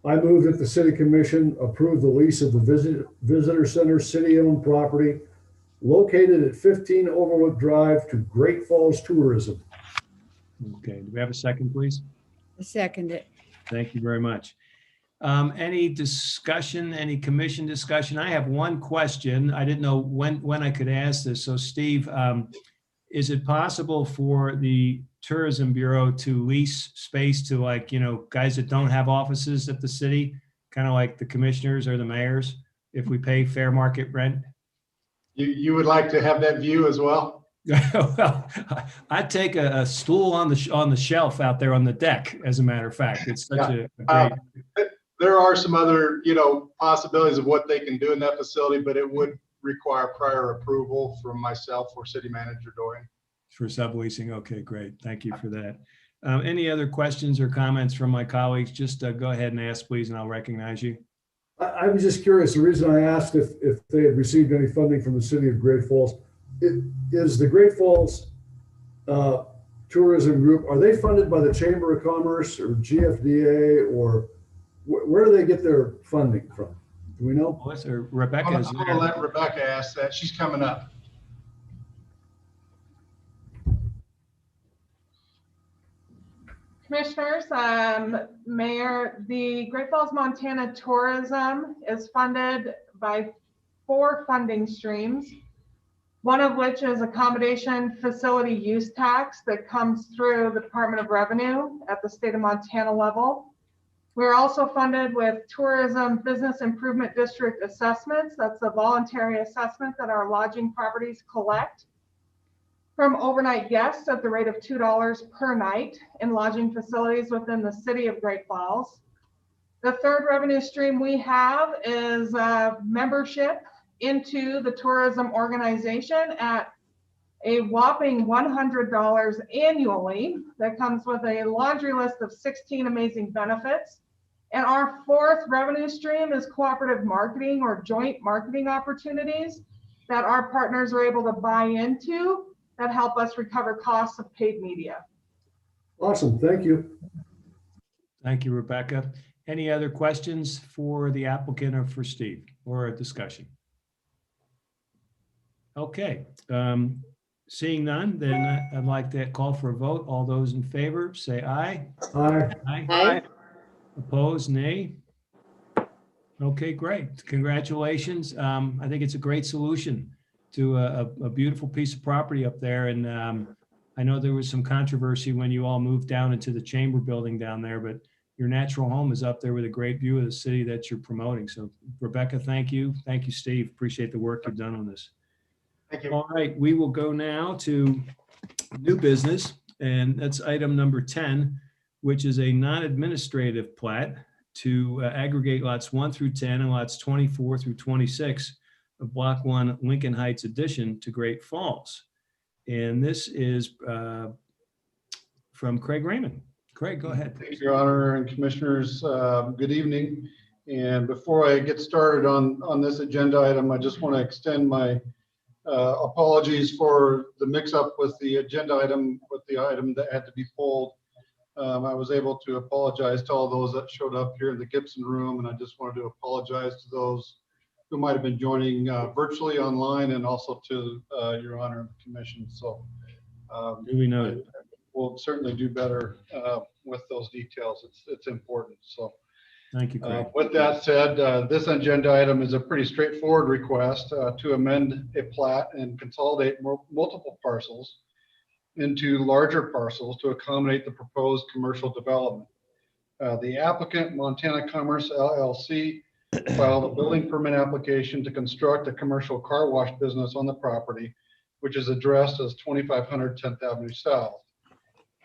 I move that the city commission approve the lease of the visitor center city-owned property located at 15 Overlook Drive to Great Falls Tourism. Okay, do we have a second, please? I second it. Thank you very much. Any discussion, any commission discussion? I have one question. I didn't know when I could ask this. So Steve, is it possible for the Tourism Bureau to lease space to, like, guys that don't have offices at the city, kind of like the commissioners or the mayors, if we pay fair market rent? You would like to have that view as well? Well, I'd take a stool on the shelf out there on the deck, as a matter of fact. It's such a great... There are some other, possibilities of what they can do in that facility, but it would require prior approval from myself or City Manager Dorian. For subleasing. Okay, great. Thank you for that. Any other questions or comments from my colleagues? Just go ahead and ask, please, and I'll recognize you. I was just curious, the reason I asked if they had received any funding from the city of Great Falls, is the Great Falls Tourism Group, are they funded by the Chamber of Commerce or GFDA, or where do they get their funding from? Do we know? Rebecca is I'm going to let Rebecca ask that. She's coming up. Commissioners, Mayor, the Great Falls, Montana Tourism is funded by 4 funding streams, one of which is accommodation facility use tax that comes through the Department of Revenue at the state of Montana level. We're also funded with Tourism Business Improvement District assessments. That's a voluntary assessment that our lodging properties collect from overnight guests at the rate of $2 per night in lodging facilities within the city of Great Falls. The third revenue stream we have is membership into the tourism organization at a whopping $100 annually. That comes with a laundry list of 16 amazing benefits. And our fourth revenue stream is cooperative marketing or joint marketing opportunities that our partners are able to buy into that help us recover costs of paid media. Awesome, thank you. Thank you, Rebecca. Any other questions for the applicant or for Steve, or a discussion? Okay, Seeing none, then I'd like to call for a vote. All those in favor, say aye. Aye. Aye. Opposed, nay. Okay, great. Congratulations. I think it's a great solution to a beautiful piece of property up there. And I know there was some controversy when you all moved down into the Chamber building down there, but your natural home is up there with a great view of the city that you're promoting. So Rebecca, thank you. Thank you, Steve. Appreciate the work you've done on this. Thank you. All right, we will go now to new business, and that's item number 10, which is a non-administrative plat to aggregate lots 1 through 10 and lots 24 through 26 of Block 1 Lincoln Heights addition to Great Falls. And this is from Craig Raymond. Craig, go ahead. Thank you, Your Honor and Commissioners. Good evening. And before I get started on this agenda item, I just want to extend my apologies for the mix-up with the agenda item, with the item that had to be pulled. I was able to apologize to all those that showed up here in the Gibson room, and I just wanted to apologize to those who might have been joining virtually online, and also to Your Honor and the Commission. So Duly noted. we'll certainly do better with those details. It's important. So Thank you, Craig. with that said, this agenda item is a pretty straightforward request to amend a plat and consolidate multiple parcels into larger parcels to accommodate the proposed commercial development. The applicant, Montana Commerce LLC, filed a building permit application to construct a commercial car wash business on the property, which is addressed as 2500 10th Avenue South.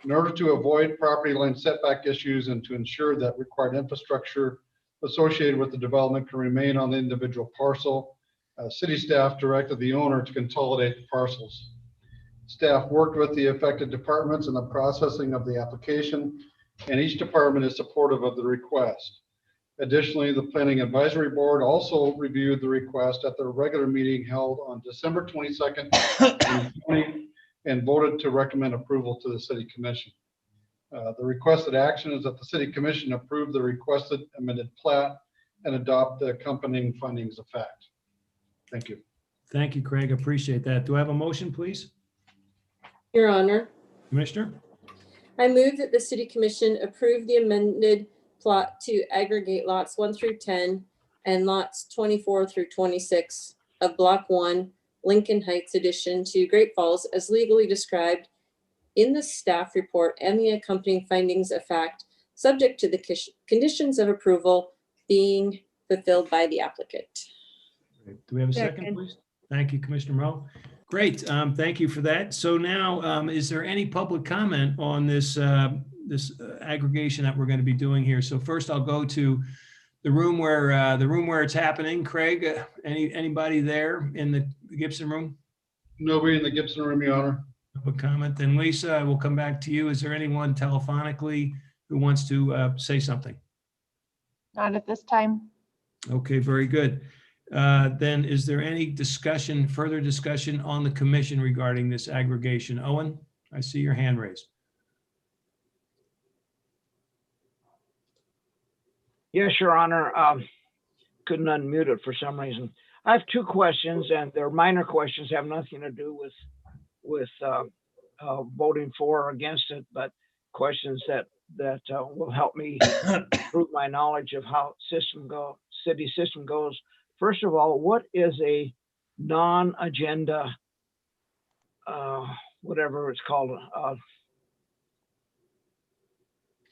In order to avoid property line setback issues and to ensure that required infrastructure associated with the development can remain on the individual parcel, city staff directed the owner to consolidate the parcels. Staff worked with the affected departments in the processing of the application, and each department is supportive of the request. Additionally, the Planning Advisory Board also reviewed the request at their regular meeting held on December 22nd, 2020, and voted to recommend approval to the City Commission. The requested action is that the City Commission approve the requested amended plat and adopt the accompanying findings of fact. Thank you. Thank you, Craig. Appreciate that. Do I have a motion, please? Your Honor, Commissioner? I move that the City Commission approve the amended plot to aggregate lots 1 through 10 and lots 24 through 26 of Block 1 Lincoln Heights addition to Great Falls as legally described in the staff report and the accompanying findings of fact, subject to the conditions of approval being fulfilled by the applicant. Do we have a second, Second. please? Thank you, Commissioner Moe. Great. Thank you for that. So now, is there any public comment on this aggregation that we're going to be doing here? So first, I'll go to the room where it's happening. Craig, anybody there in the Gibson room? Nobody in the Gibson room, Your Honor. Public comment. Then Lisa, I will come back to you. Is there anyone telephonically who wants to say something? Not at this time. Okay, very good. Then is there any further discussion on the commission regarding this aggregation? Owen, I see your hand raised. Yes, Your Honor. Couldn't unmute it for some reason. I have two questions, and they're minor questions, have nothing to do with voting for or against it, but questions that will help me improve my knowledge of how city system goes. First of all, what is a non-agenda, whatever it's called?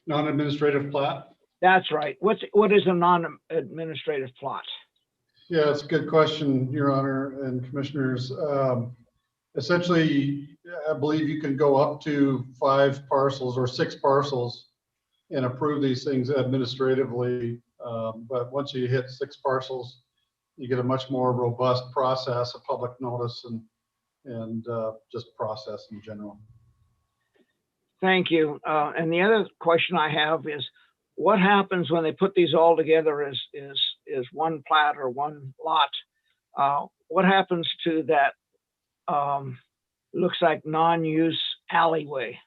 Non-administrative plat? That's right. What is a non-administrative plot? Yeah, it's a good question, Your Honor and Commissioners. Essentially, I believe you can go up to 5 parcels or 6 parcels and approve these things administratively. But once you hit 6 parcels, you get a much more robust process of public notice and just process in general. Thank you. And the other question I have is, what happens when they put these all together as one plat or one lot? What happens to that looks like non-use alleyway?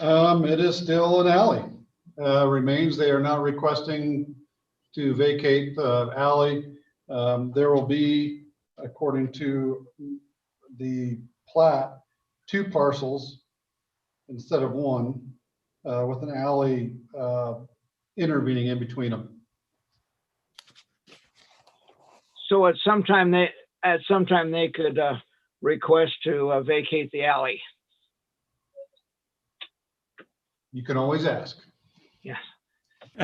It is still an alley. Remains, they are not requesting to vacate the alley. There will be, according to the plat 2 parcels instead of 1, with an alley intervening in between them. So at some time they could request to vacate the alley. You can always ask. Yes.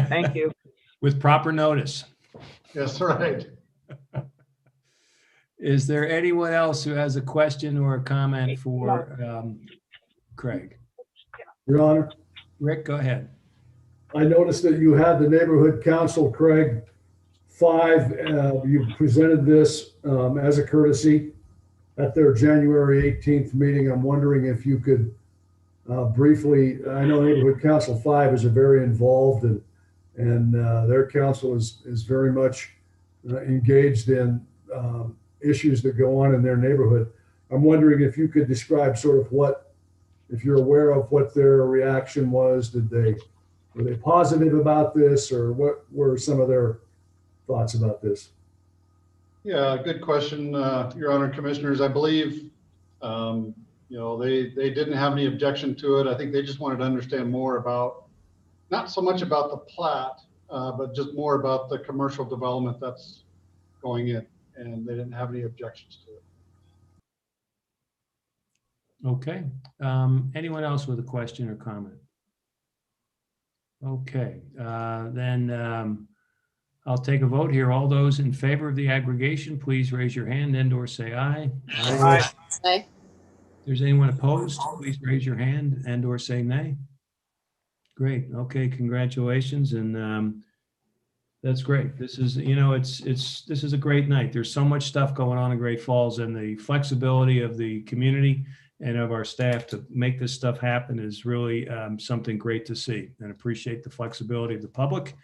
Thank you. With proper notice. That's right. Is there anyone else who has a question or a comment for Craig? Your Honor, Rick, go ahead. I noticed that you had the neighborhood council, Craig, 5, you presented this as a courtesy at their January 18th meeting. I'm wondering if you could briefly, I know neighborhood council 5 is very involved and their council is very much engaged in issues that go on in their neighborhood. I'm wondering if you could describe sort of what, if you're aware of what their reaction was. Were they positive about this, or what were some of their thoughts about this? Yeah, good question, Your Honor, Commissioners. I believe, they didn't have any objection to it. I think they just wanted to understand more about, not so much about the plat, but just more about the commercial development that's going in, and they didn't have any objections to it. Okay. Anyone else with a question or comment? Okay, then I'll take a vote here. All those in favor of the aggregation, please raise your hand and/or say aye. Aye. Aye. If there's anyone opposed, please raise your hand and/or say nay. Great. Okay, congratulations, and that's great. This is, this is a great night. There's so much stuff going on in Great Falls, and the flexibility of the community and of our staff to make this stuff happen is really something great to see, and appreciate the flexibility of the public,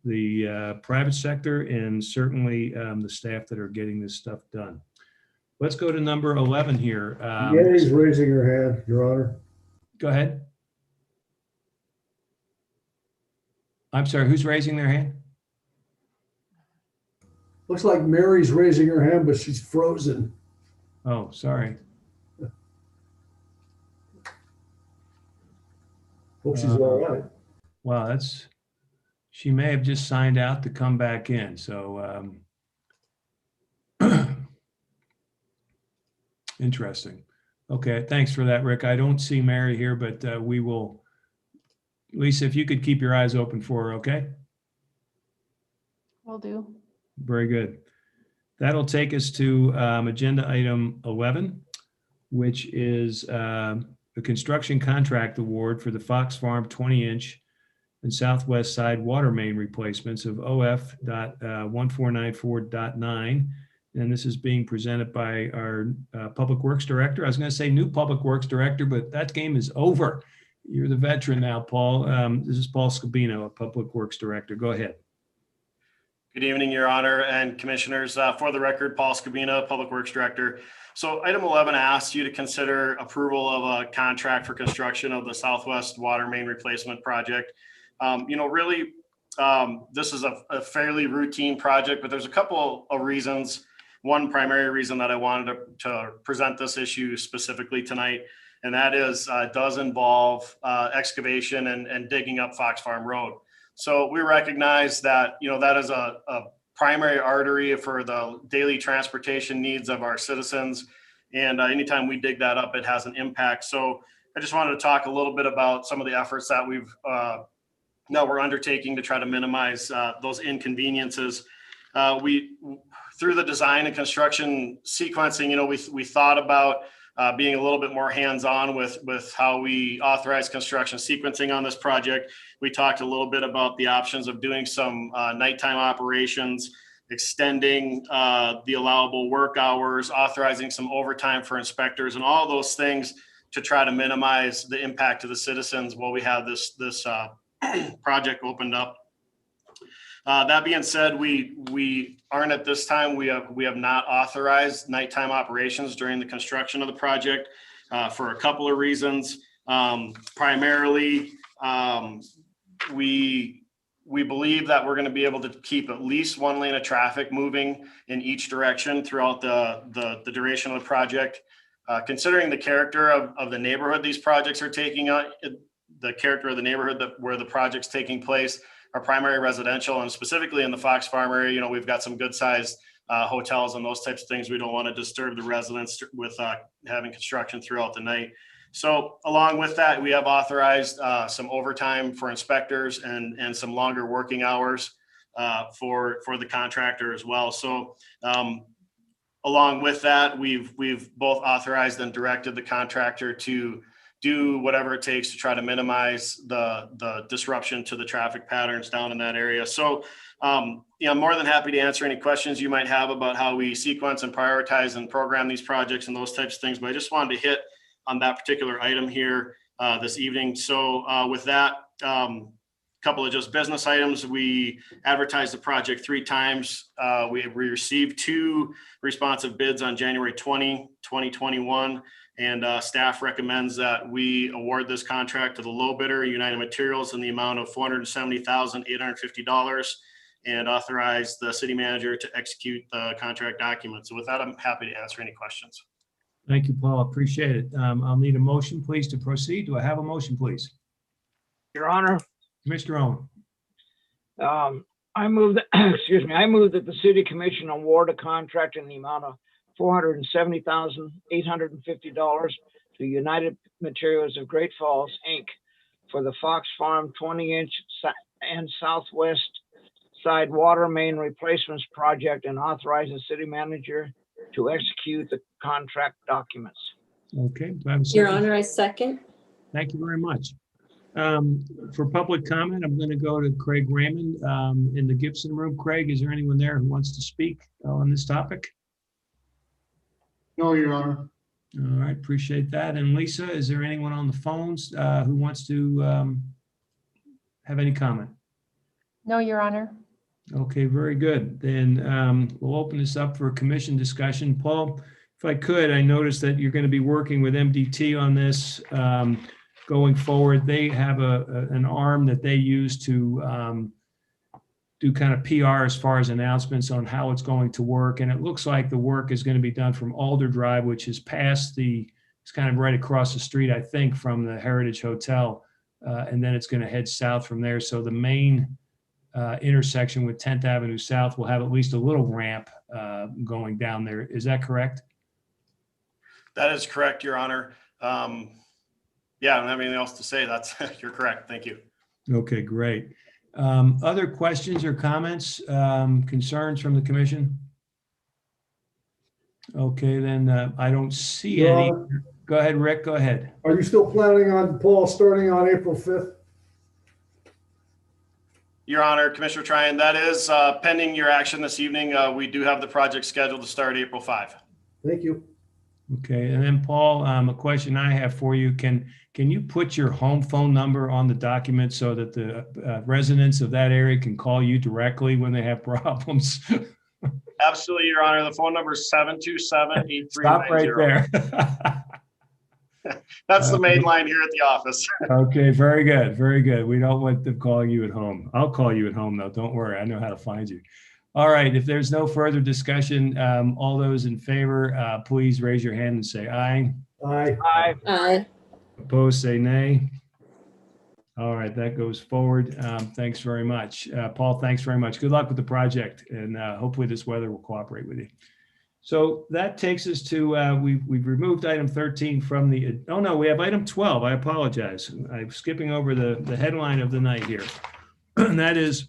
the private sector, and certainly the staff that are getting this stuff done. Let's go to number 11 here. Mary's raising her hand, Your Honor. Go ahead. I'm sorry, who's raising their hand? Looks like Mary's raising her hand, but she's frozen. Oh, sorry. Hope she's all right. Wow, she may have just signed out to come back in, so interesting. Okay, thanks for that, Rick. I don't see Mary here, but we will, Lisa, if you could keep your eyes open for her, okay? Will do. Very good. That'll take us to agenda item 11, which is the construction contract award for the Fox Farm 20-inch and southwest side water main replacements of OF.1494.9. And this is being presented by our Public Works Director. I was going to say new Public Works Director, but that game is over. You're the veteran now, Paul. This is Paul Scabino, Public Works Director. Go ahead. Good evening, Your Honor and Commissioners. For the record, Paul Scabino, Public Works Director. So item 11 asks you to consider approval of a contract for construction of the Southwest Water Main Replacement Project. This is a fairly routine project, but there's a couple of reasons. One primary reason that I wanted to present this issue specifically tonight, and that is it does involve excavation and digging up Fox Farm Road. So we recognize that, that is a primary artery for the daily transportation needs of our citizens. And anytime we dig that up, it has an impact. So I just wanted to talk a little bit about some of the efforts that we're undertaking to try to minimize those inconveniences. Through the design and construction sequencing, we thought about being a little bit more hands-on with how we authorize construction sequencing on this project. We talked a little bit about the options of doing some nighttime operations, extending the allowable work hours, authorizing some overtime for inspectors, and all those things to try to minimize the impact to the citizens while we have this project opened up. That being said, we aren't at this time. We have not authorized nighttime operations during the construction of the project for a couple of reasons. Primarily, we believe that we're going to be able to keep at least one lane of traffic moving in each direction throughout the duration of the project. Considering the character of the neighborhood these projects are taking on, the character of the neighborhood where the project's taking place, our primary residential, and specifically in the Fox Farm area, we've got some good sized hotels and those types of things. We don't want to disturb the residents with having construction throughout the night. So along with that, we have authorized some overtime for inspectors and some longer working hours for the contractor as well. So along with that, we've both authorized and directed the contractor to do whatever it takes to try to minimize the disruption to the traffic patterns down in that area. So I'm more than happy to answer any questions you might have about how we sequence and prioritize and program these projects and those types of things. But I just wanted to hit on that particular item here this evening. So with that, couple of just business items. We advertised the project 3 times. We received 2 responsive bids on January 20, 2021. And staff recommends that we award this contract to the low bidder, United Materials, in the amount of $470,850 and authorize the city manager to execute the contract document. So with that, I'm happy to answer any questions. Thank you, Paul. Appreciate it. I'll need a motion, please, to proceed. Do I have a motion, please? Your Honor, Mr. Owen. I move that, I move that the city commission award a contract in the amount of $470,850 to United Materials of Great Falls, Inc. for the Fox Farm 20-inch and southwest side water main replacements project and authorize the city manager to execute the contract documents. Okay. Do I have a Your second? Honor, I second. Thank you very much. For public comment, I'm going to go to Craig Raymond in the Gibson room. Craig, is there anyone there who wants to speak on this topic? No, Your Honor. All right, appreciate that. And Lisa, is there anyone on the phones who wants to have any comment? No, Your Honor. Okay, very good. Then we'll open this up for a commission discussion. Paul, if I could, I noticed that you're going to be working with MDT on this going forward. They have an arm that they use to do kind of PR as far as announcements on how it's going to work. And it looks like the work is going to be done from Alder Drive, which is past it's kind of right across the street, I think, from the Heritage Hotel. And then it's going to head south from there. So the main intersection with 10th Avenue South will have at least a little ramp going down there. Is that correct? That is correct, Your Honor. Yeah, I don't have anything else to say. You're correct. Thank you. Okay, great. Other questions or comments, concerns from the commission? Okay, then I don't see any. Go ahead, Rick, go ahead. Are you still planning on, Paul, starting on April 5th? Your Honor, Commissioner Tryon, that is pending your action this evening. We do have the project scheduled to start April 5. Thank you. Okay, and then Paul, a question I have for you. Can you put your home phone number on the document so that the residents of that area can call you directly when they have problems? Absolutely, Your Honor. The phone number is 727-8390. Stop right there. That's the main line here at the office. Okay, very good, very good. We don't want them calling you at home. I'll call you at home though. Don't worry, I know how to find you. All right, if there's no further discussion, all those in favor, please raise your hand and say aye. Aye. Aye. Aye. Opposed, say nay. All right, that goes forward. Thanks very much. Paul, thanks very much. Good luck with the project, and hopefully this weather will cooperate with you. So that takes us to, we've removed item 13 from the, oh no, we have item 12. I apologize. I'm skipping over the headline of the night here. And that is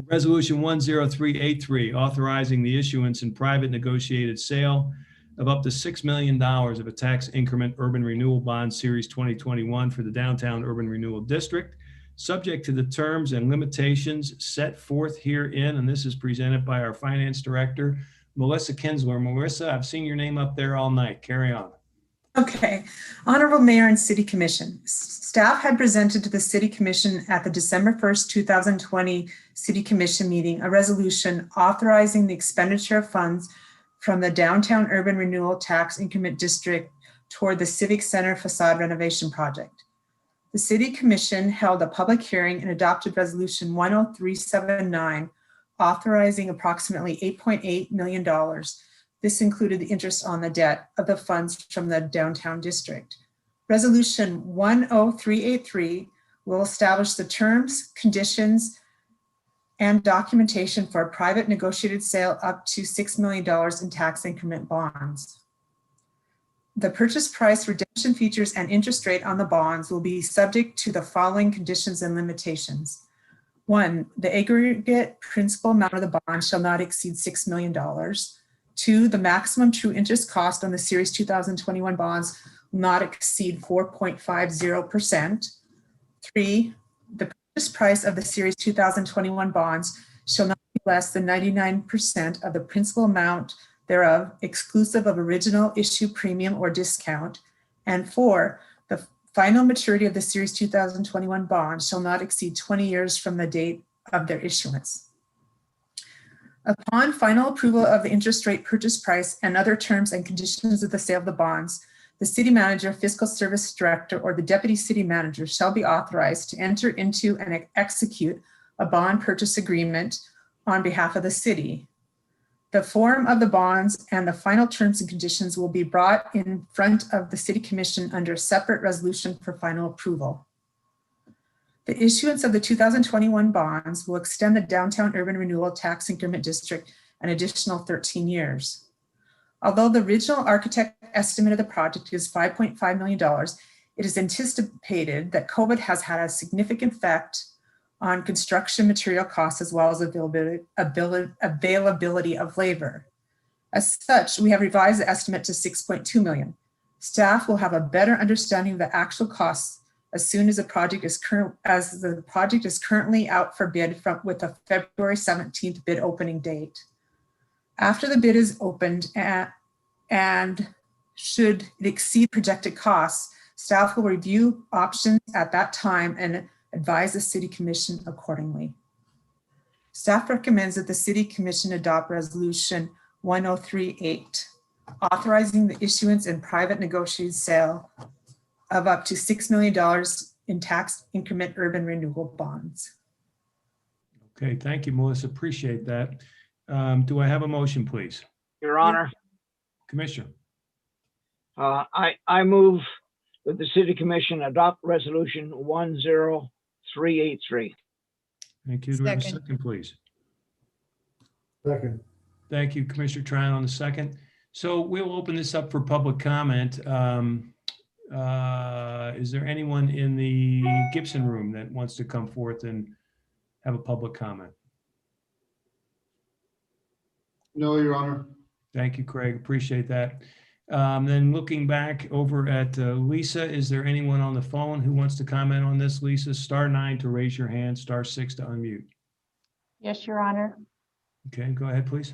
Resolution 10383, authorizing the issuance and private negotiated sale of up to $6 million of a tax increment urban renewal bond series 2021 for the downtown urban renewal district, subject to the terms and limitations set forth herein. And this is presented by our finance director, Melissa Kinsler. Melissa, I've seen your name up there all night. Carry on. Okay. Honorable Mayor and City Commission. Staff had presented to the City Commission at the December 1st, 2020 City Commission meeting a resolution authorizing the expenditure of funds from the Downtown Urban Renewal Tax Increment District toward the Civic Center facade renovation project. The City Commission held a public hearing and adopted Resolution 10379, authorizing approximately $8.8 million This included the interest on the debt of the funds from the downtown district. Resolution 10383 will establish the terms, conditions, and documentation for a private negotiated sale up to $6 million in tax increment bonds. The purchase price, redemption features, and interest rate on the bonds will be subject to the following conditions and limitations. 1, the aggregate principal amount of the bond shall not exceed $6 million. 2, the maximum true interest cost on the Series 2021 bonds will not exceed 4.50%. 3, the purchase price of the Series 2021 bonds shall not be less than 99% of the principal amount thereof, exclusive of original issue premium or discount. And 4, the final maturity of the Series 2021 bonds shall not exceed 20 years from the date of their issuance. Upon final approval of the interest rate, purchase price, and other terms and conditions of the sale of the bonds, the city manager, fiscal service director, or the deputy city manager shall be authorized to enter into and execute a bond purchase agreement on behalf of the city. The form of the bonds and the final terms and conditions will be brought in front of the City Commission under a separate resolution for final approval. The issuance of the 2021 bonds will extend the downtown urban renewal tax increment district an additional 13 years. Although the original architect estimate of the project is $5.5 million, it is anticipated that COVID has had a significant effect on construction material costs as well as availability of labor. As such, we have revised the estimate to $6.2 million. Staff will have a better understanding of the actual costs as soon as the project is currently out for bid with a February 17th bid opening date. After the bid is opened and should it exceed projected costs, staff will review options at that time and advise the City Commission accordingly. Staff recommends that the City Commission adopt Resolution 1038, authorizing the issuance and private negotiated sale of up to $6 million in tax increment urban renewal bonds. Okay, thank you, Melissa. Appreciate that. Do I have a motion, please? Your Honor, Commissioner. I move that the City Commission adopt Resolution 10383. Thank you. Do we have a Second. second, please? Second. Thank you, Commissioner Tryon on the second. So we'll open this up for public comment. Is there anyone in the Gibson room that wants to come forth and have a public comment? No, Your Honor. Thank you, Craig. Appreciate that. Then looking back over at Lisa, is there anyone on the phone who wants to comment on this? Lisa, *9 to raise your hand, *6 to unmute. Yes, Your Honor. Okay, go ahead, please.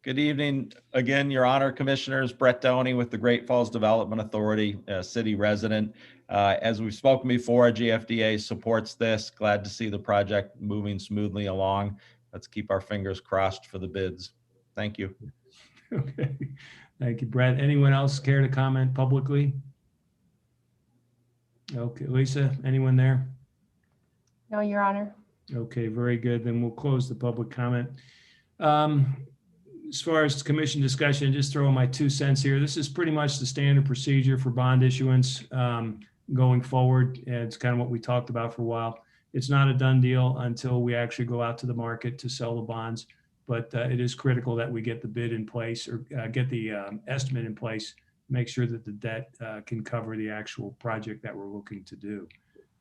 Good evening again, Your Honor, Commissioners. Brett Downey with the Great Falls Development Authority, city resident. As we've spoken before, GFDA supports this. Glad to see the project moving smoothly along. Let's keep our fingers crossed for the bids. Thank you. Okay, thank you, Brett. Anyone else care to comment publicly? Okay, Lisa, anyone there? No, Your Honor. Okay, very good. Then we'll close the public comment. As far as commission discussion, just throw my 2 cents here. This is pretty much the standard procedure for bond issuance going forward. And it's kind of what we talked about for a while. It's not a done deal until we actually go out to the market to sell the bonds. But it is critical that we get the bid in place or get the estimate in place, make sure that the debt can cover the actual project that we're looking to do.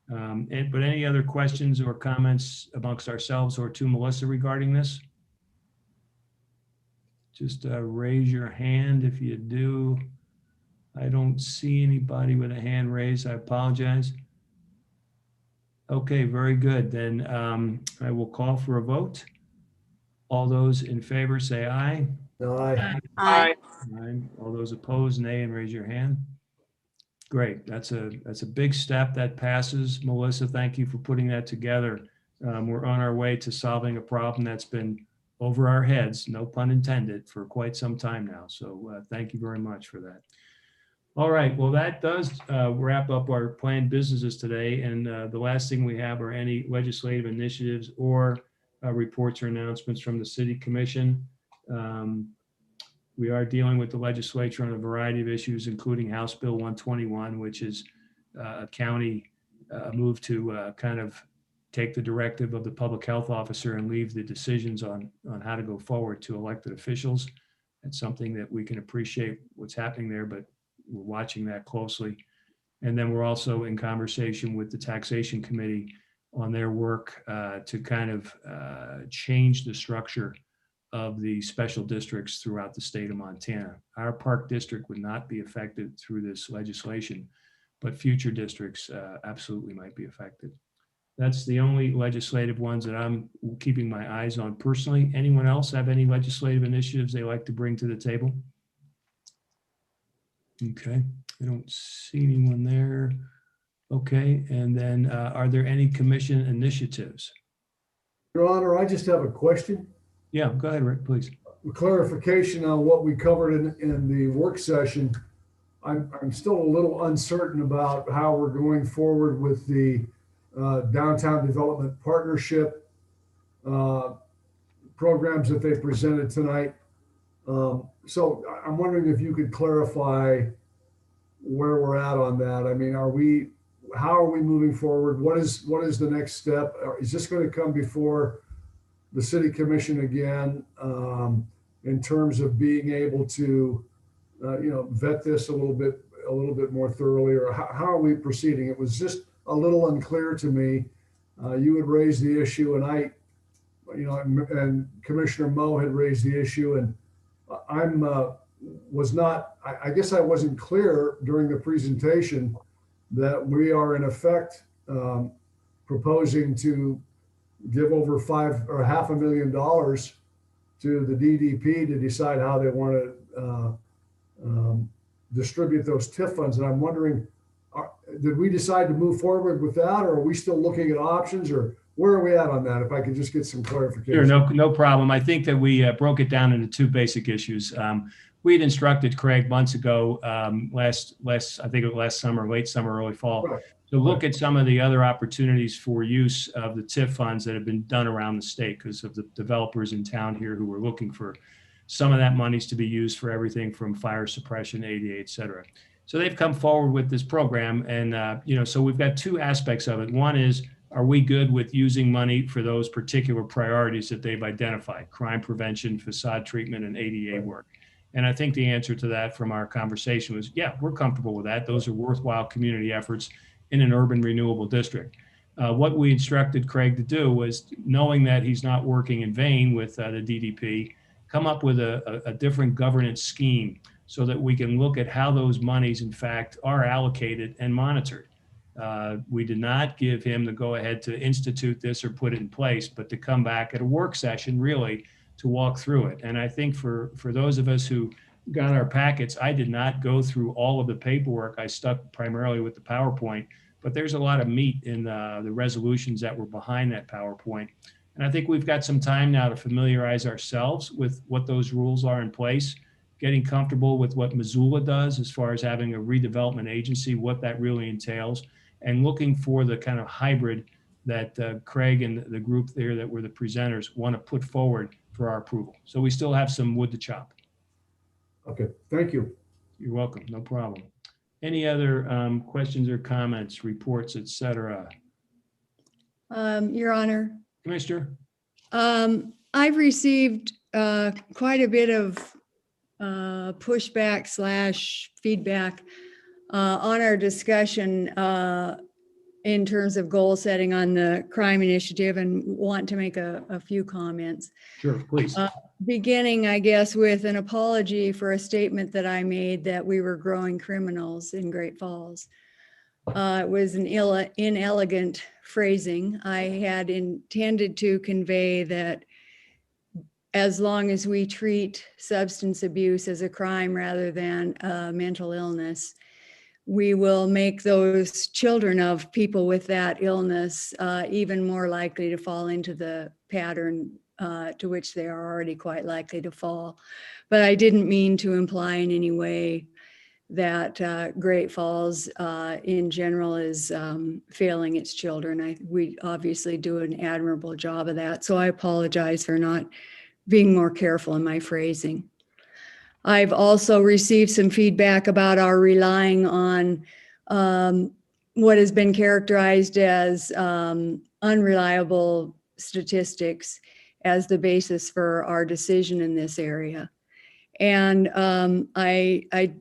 But any other questions or comments amongst ourselves or to Melissa regarding this? Just raise your hand if you do. I don't see anybody with a hand raised. I apologize. Okay, very good. Then I will call for a vote. All those in favor say aye. Aye. Aye. Aye. All those opposed, nay, and raise your hand. Great. That's a big step that passes. Melissa, thank you for putting that together. We're on our way to solving a problem that's been over our heads, no pun intended, for quite some time now. So thank you very much for that. All right. Well, that does wrap up our planned businesses today. And the last thing we have are any legislative initiatives or reports or announcements from the city commission. We are dealing with the legislature on a variety of issues, including House Bill 121, which is a county move to kind of take the directive of the public health officer and leave the decisions on how to go forward to elected officials. It's something that we can appreciate what's happening there, but we're watching that closely. And then we're also in conversation with the taxation committee on their work to kind of change the structure of the special districts throughout the state of Montana. Our park district would not be affected through this legislation, but future districts absolutely might be affected. That's the only legislative ones that I'm keeping my eyes on personally. Anyone else have any legislative initiatives they like to bring to the table? Okay, I don't see anyone there. Okay, and then are there any commission initiatives? Your Honor, I just have a question. Yeah, go ahead, Rick, please. Clarification on what we covered in the work session. I'm still a little uncertain about how we're going forward with the Downtown Development Partnership programs that they presented tonight. So I'm wondering if you could clarify where we're at on that. I mean, how are we moving forward? What is the next step? Is this going to come before the city commission again in terms of being able to, vet this a little bit more thoroughly, or how are we proceeding? It was just a little unclear to me. You had raised the issue, and and Commissioner Moe had raised the issue, and I guess I wasn't clear during the presentation that we are in effect proposing to give over $500,000 to the DDP to decide how they want to distribute those TIF funds. And I'm wondering, did we decide to move forward with that, or are we still looking at options, or where are we at on that? If I could just get some clarification. Sure, no problem. I think that we broke it down into two basic issues. We had instructed Craig months ago, I think it was last summer, late summer, early fall, Right. to look at some of the other opportunities for use of the TIF funds that have been done around the state because of the developers in town here who were looking for some of that monies to be used for everything from fire suppression, ADA, et cetera. So they've come forward with this program, and so we've got two aspects of it. One is, are we good with using money for those particular priorities that they've identified: crime prevention, facade treatment, and ADA work? And I think the answer to that from our conversation was, yeah, we're comfortable with that. Those are worthwhile community efforts in an urban renewable district. What we instructed Craig to do was, knowing that he's not working in vain with the DDP, come up with a different governance scheme so that we can look at how those monies, in fact, are allocated and monitored. We did not give him the go-ahead to institute this or put it in place, but to come back at a work session, really, to walk through it. And I think for those of us who got our packets, I did not go through all of the paperwork. I stuck primarily with the PowerPoint, but there's a lot of meat in the resolutions that were behind that PowerPoint. And I think we've got some time now to familiarize ourselves with what those rules are in place, getting comfortable with what Missoula does as far as having a redevelopment agency, what that really entails, and looking for the kind of hybrid that Craig and the group there that were the presenters want to put forward for our approval. So we still have some wood to chop. Okay, thank you. You're welcome, no problem. Any other questions or comments, reports, et cetera? Your Honor, Commissioner? I've received quite a bit of pushback / feedback on our discussion in terms of goal setting on the crime initiative, and want to make a few comments. Sure, please. Beginning, I guess, with an apology for a statement that I made that we were growing criminals in Great Falls. It was an inelegant phrasing. I had intended to convey that as long as we treat substance abuse as a crime rather than a mental illness, we will make those children of people with that illness even more likely to fall into the pattern to which they are already quite likely to fall. But I didn't mean to imply in any way that Great Falls in general is failing its children. We obviously do an admirable job of that. So I apologize for not being more careful in my phrasing. I've also received some feedback about our relying on what has been characterized as unreliable statistics as the basis for our decision in this area. And I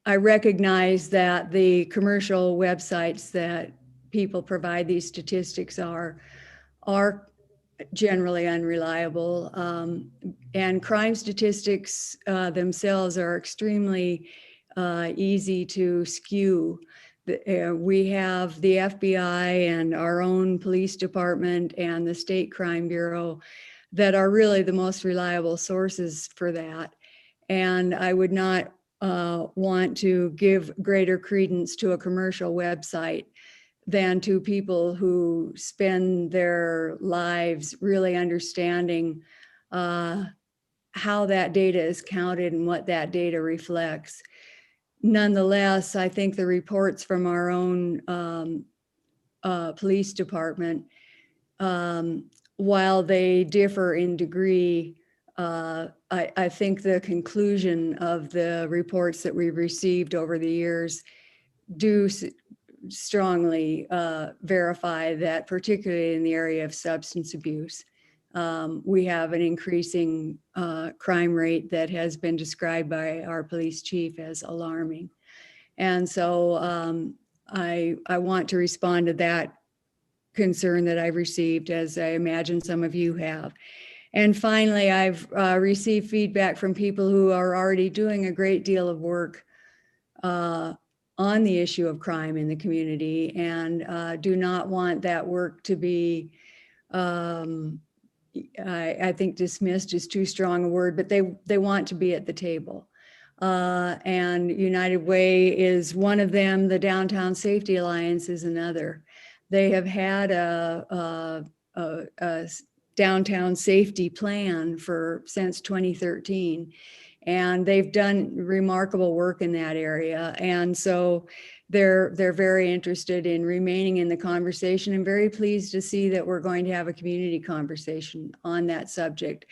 recognize that the commercial websites that people provide these statistics are generally unreliable. And crime statistics themselves are extremely easy to skew. We have the FBI and our own police department and the State Crime Bureau that are really the most reliable sources for that. And I would not want to give greater credence to a commercial website than to people who spend their lives really understanding how that data is counted and what that data reflects. Nonetheless, I think the reports from our own police department, while they differ in degree, I think the conclusion of the reports that we've received over the years do strongly verify that, particularly in the area of substance abuse, we have an increasing crime rate that has been described by our police chief as alarming. And so I want to respond to that concern that I've received, as I imagine some of you have. And finally, I've received feedback from people who are already doing a great deal of work on the issue of crime in the community and do not want that work to be, I think dismissed is too strong a word, but they want to be at the table. And United Way is one of them. The Downtown Safety Alliance is another. They have had a downtown safety plan since 2013. And they've done remarkable work in that area. And so they're very interested in remaining in the conversation and very pleased to see that we're going to have a community conversation on that subject.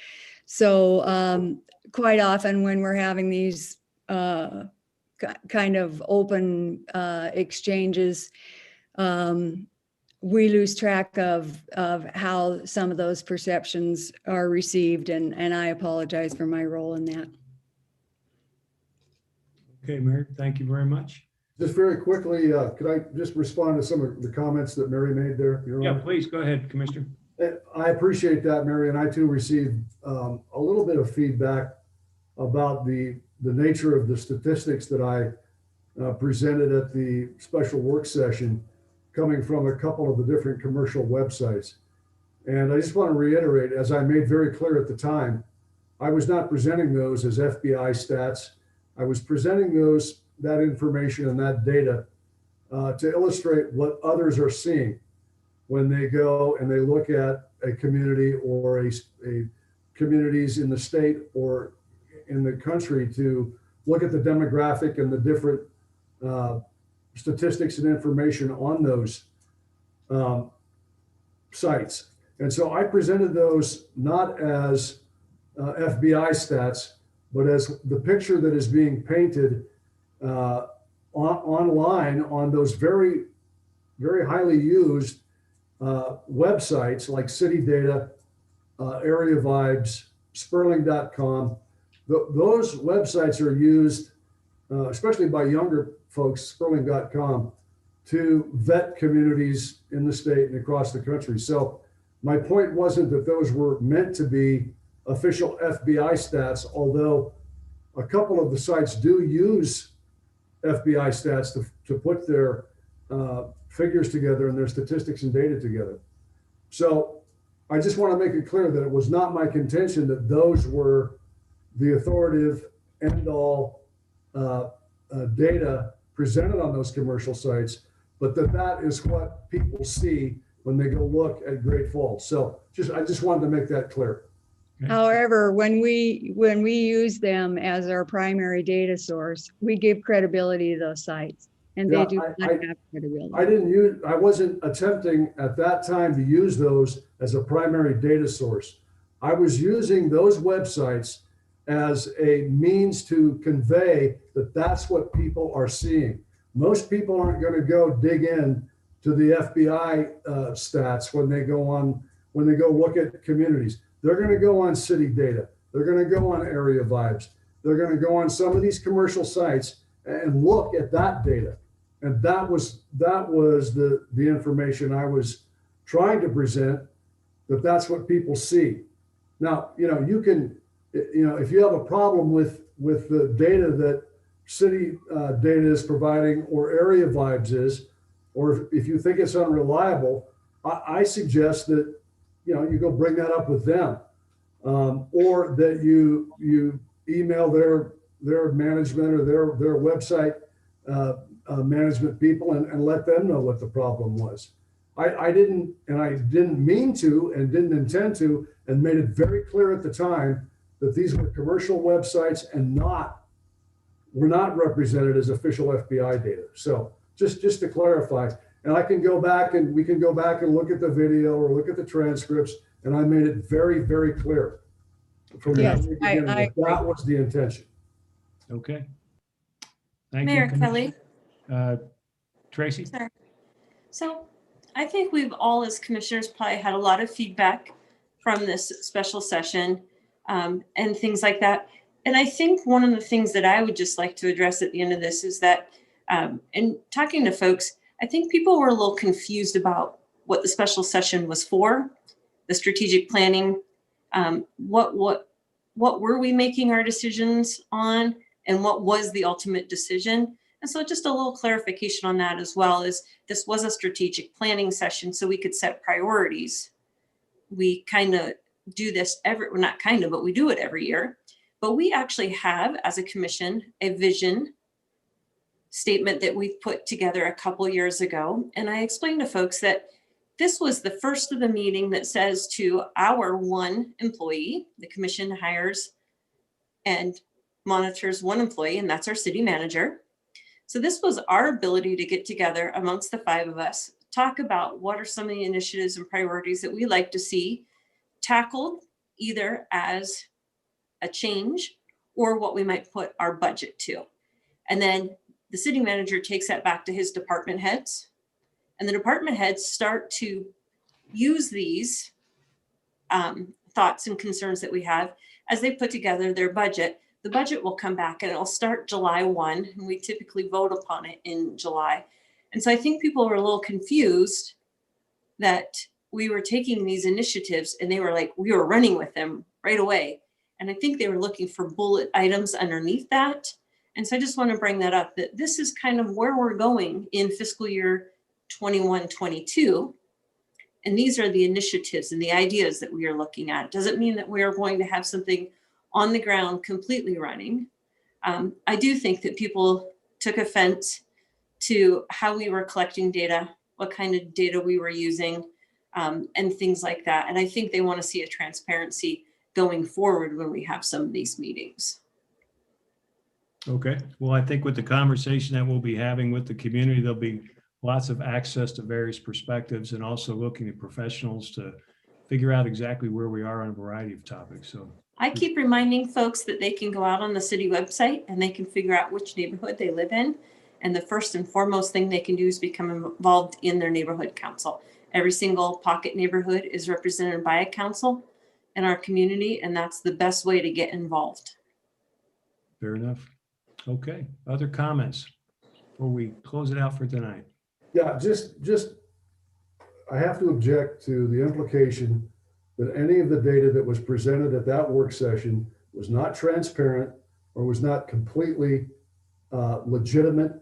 So quite often when we're having these kind of open exchanges, we lose track of how some of those perceptions are received. And I apologize for my role in that. Okay, Mary, thank you very much. Just very quickly, could I just respond to some of the comments that Mary made there? Yeah, please go ahead, Commissioner. I appreciate that, Mary, and I too received a little bit of feedback about the nature of the statistics that I presented at the special work session coming from a couple of the different commercial websites. And I just want to reiterate, as I made very clear at the time, I was not presenting those as FBI stats. I was presenting that information and that data to illustrate what others are seeing when they go and they look at a community or a communities in the state or in the country to look at the demographic and the different statistics and information on those sites. And so I presented those not as FBI stats, but as the picture that is being painted online on those very, very highly used websites like City Data, Area Vibes, Sperling.com. Those websites are used, especially by younger folks, Sperling.com, to vet communities in the state and across the country. So my point wasn't that those were meant to be official FBI stats, although a couple of the sites do use FBI stats to put their figures together and their statistics and data together. So I just want to make it clear that it was not my contention that those were the authoritative end-all data presented on those commercial sites, but that is what people see when they go look at Great Falls. So I just wanted to make that clear. However, when we use them as our primary data source, we give credibility to those sites, and they Yeah, do not have credibility. I wasn't attempting at that time to use those as a primary data source. I was using those websites as a means to convey that that's what people are seeing. Most people aren't going to go dig in to the FBI stats when they go look at communities. They're going to go on city data. They're going to go on area vibes. They're going to go on some of these commercial sites and look at that data. And that was the information I was trying to present, that's what people see. Now, you can, if you have a problem with the data that city data is providing or area vibes is, or if you think it's unreliable, I suggest that, you go bring that up with them, or that you email their management or their website management people and let them know what the problem was. I didn't mean to and didn't intend to, and made it very clear at the time that these were commercial websites and were not represented as official FBI data. So just to clarify, and we can go back and look at the video or look at the transcripts, and I made it very, very clear from the Yes, beginning that was the intention. Okay. Thank you, Mayor Commissioner. Kelly. Tracy? Sorry. So I think we've all, as commissioners, probably had a lot of feedback from this special session and things like that. And I think one of the things that I would just like to address at the end of this is that in talking to folks, I think people were a little confused about what the special session was for, the strategic planning, what were we making our decisions on, and what was the ultimate decision. And so just a little clarification on that as well is this was a strategic planning session so we could set priorities. We kind of do this but we do it every year. But we actually have, as a commission, a vision statement that we've put together a couple years ago. And I explained to folks that this was the first of the meeting that says to our one employee, the commission hires and monitors one employee, and that's our city manager. So this was our ability to get together amongst the five of us, talk about what are some of the initiatives and priorities that we like to see tackled either as a change or what we might put our budget to. And then the city manager takes that back to his department heads, and the department heads start to use these thoughts and concerns that we have as they put together their budget. The budget will come back and it'll start July 1, and we typically vote upon it in July. And so I think people were a little confused that we were taking these initiatives and they were like, we were running with them right away. And I think they were looking for bullet items underneath that. And so I just want to bring that up, that this is kind of where we're going in fiscal year 21-22. And these are the initiatives and the ideas that we are looking at. It doesn't mean that we are going to have something on the ground completely running. I do think that people took offense to how we were collecting data, what kind of data we were using, and things like that. And I think they want to see a transparency going forward when we have some of these meetings. Okay, well, I think with the conversation that we'll be having with the community, there'll be lots of access to various perspectives and also looking at professionals to figure out exactly where we are on a variety of topics. So I keep reminding folks that they can go out on the city website and they can figure out which neighborhood they live in. And the first and foremost thing they can do is become involved in their neighborhood council. Every single pocket neighborhood is represented by a council in our community, and that's the best way to get involved. fair enough. Okay, other comments before we close it out for tonight? Yeah, just I have to object to the implication that any of the data that was presented at that work session was not transparent or was not completely legitimate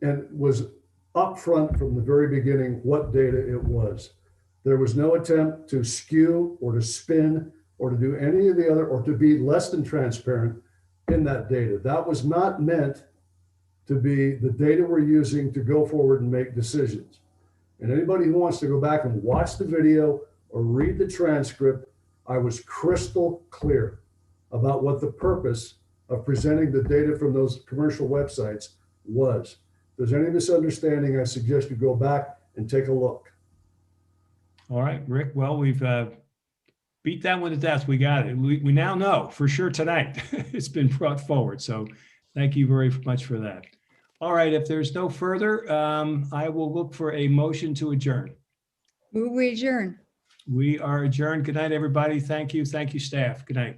and was upfront from the very beginning what data it was. There was no attempt to skew or to spin or to do any of the other, or to be less than transparent in that data. That was not meant to be the data we're using to go forward and make decisions. And anybody who wants to go back and watch the video or read the transcript I was crystal clear about what the purpose of presenting the data from those commercial websites was. If there's any misunderstanding, I suggest you go back and take a look. All right, Rick, well, we've beat that one to death. We got it. We now know for sure tonight. It's been brought forward. So thank you very much for that. All right, if there's no further, I will look for a motion to adjourn. Move we adjourn. We are adjourned. Good night, everybody. Thank you. Thank you, staff. Good night.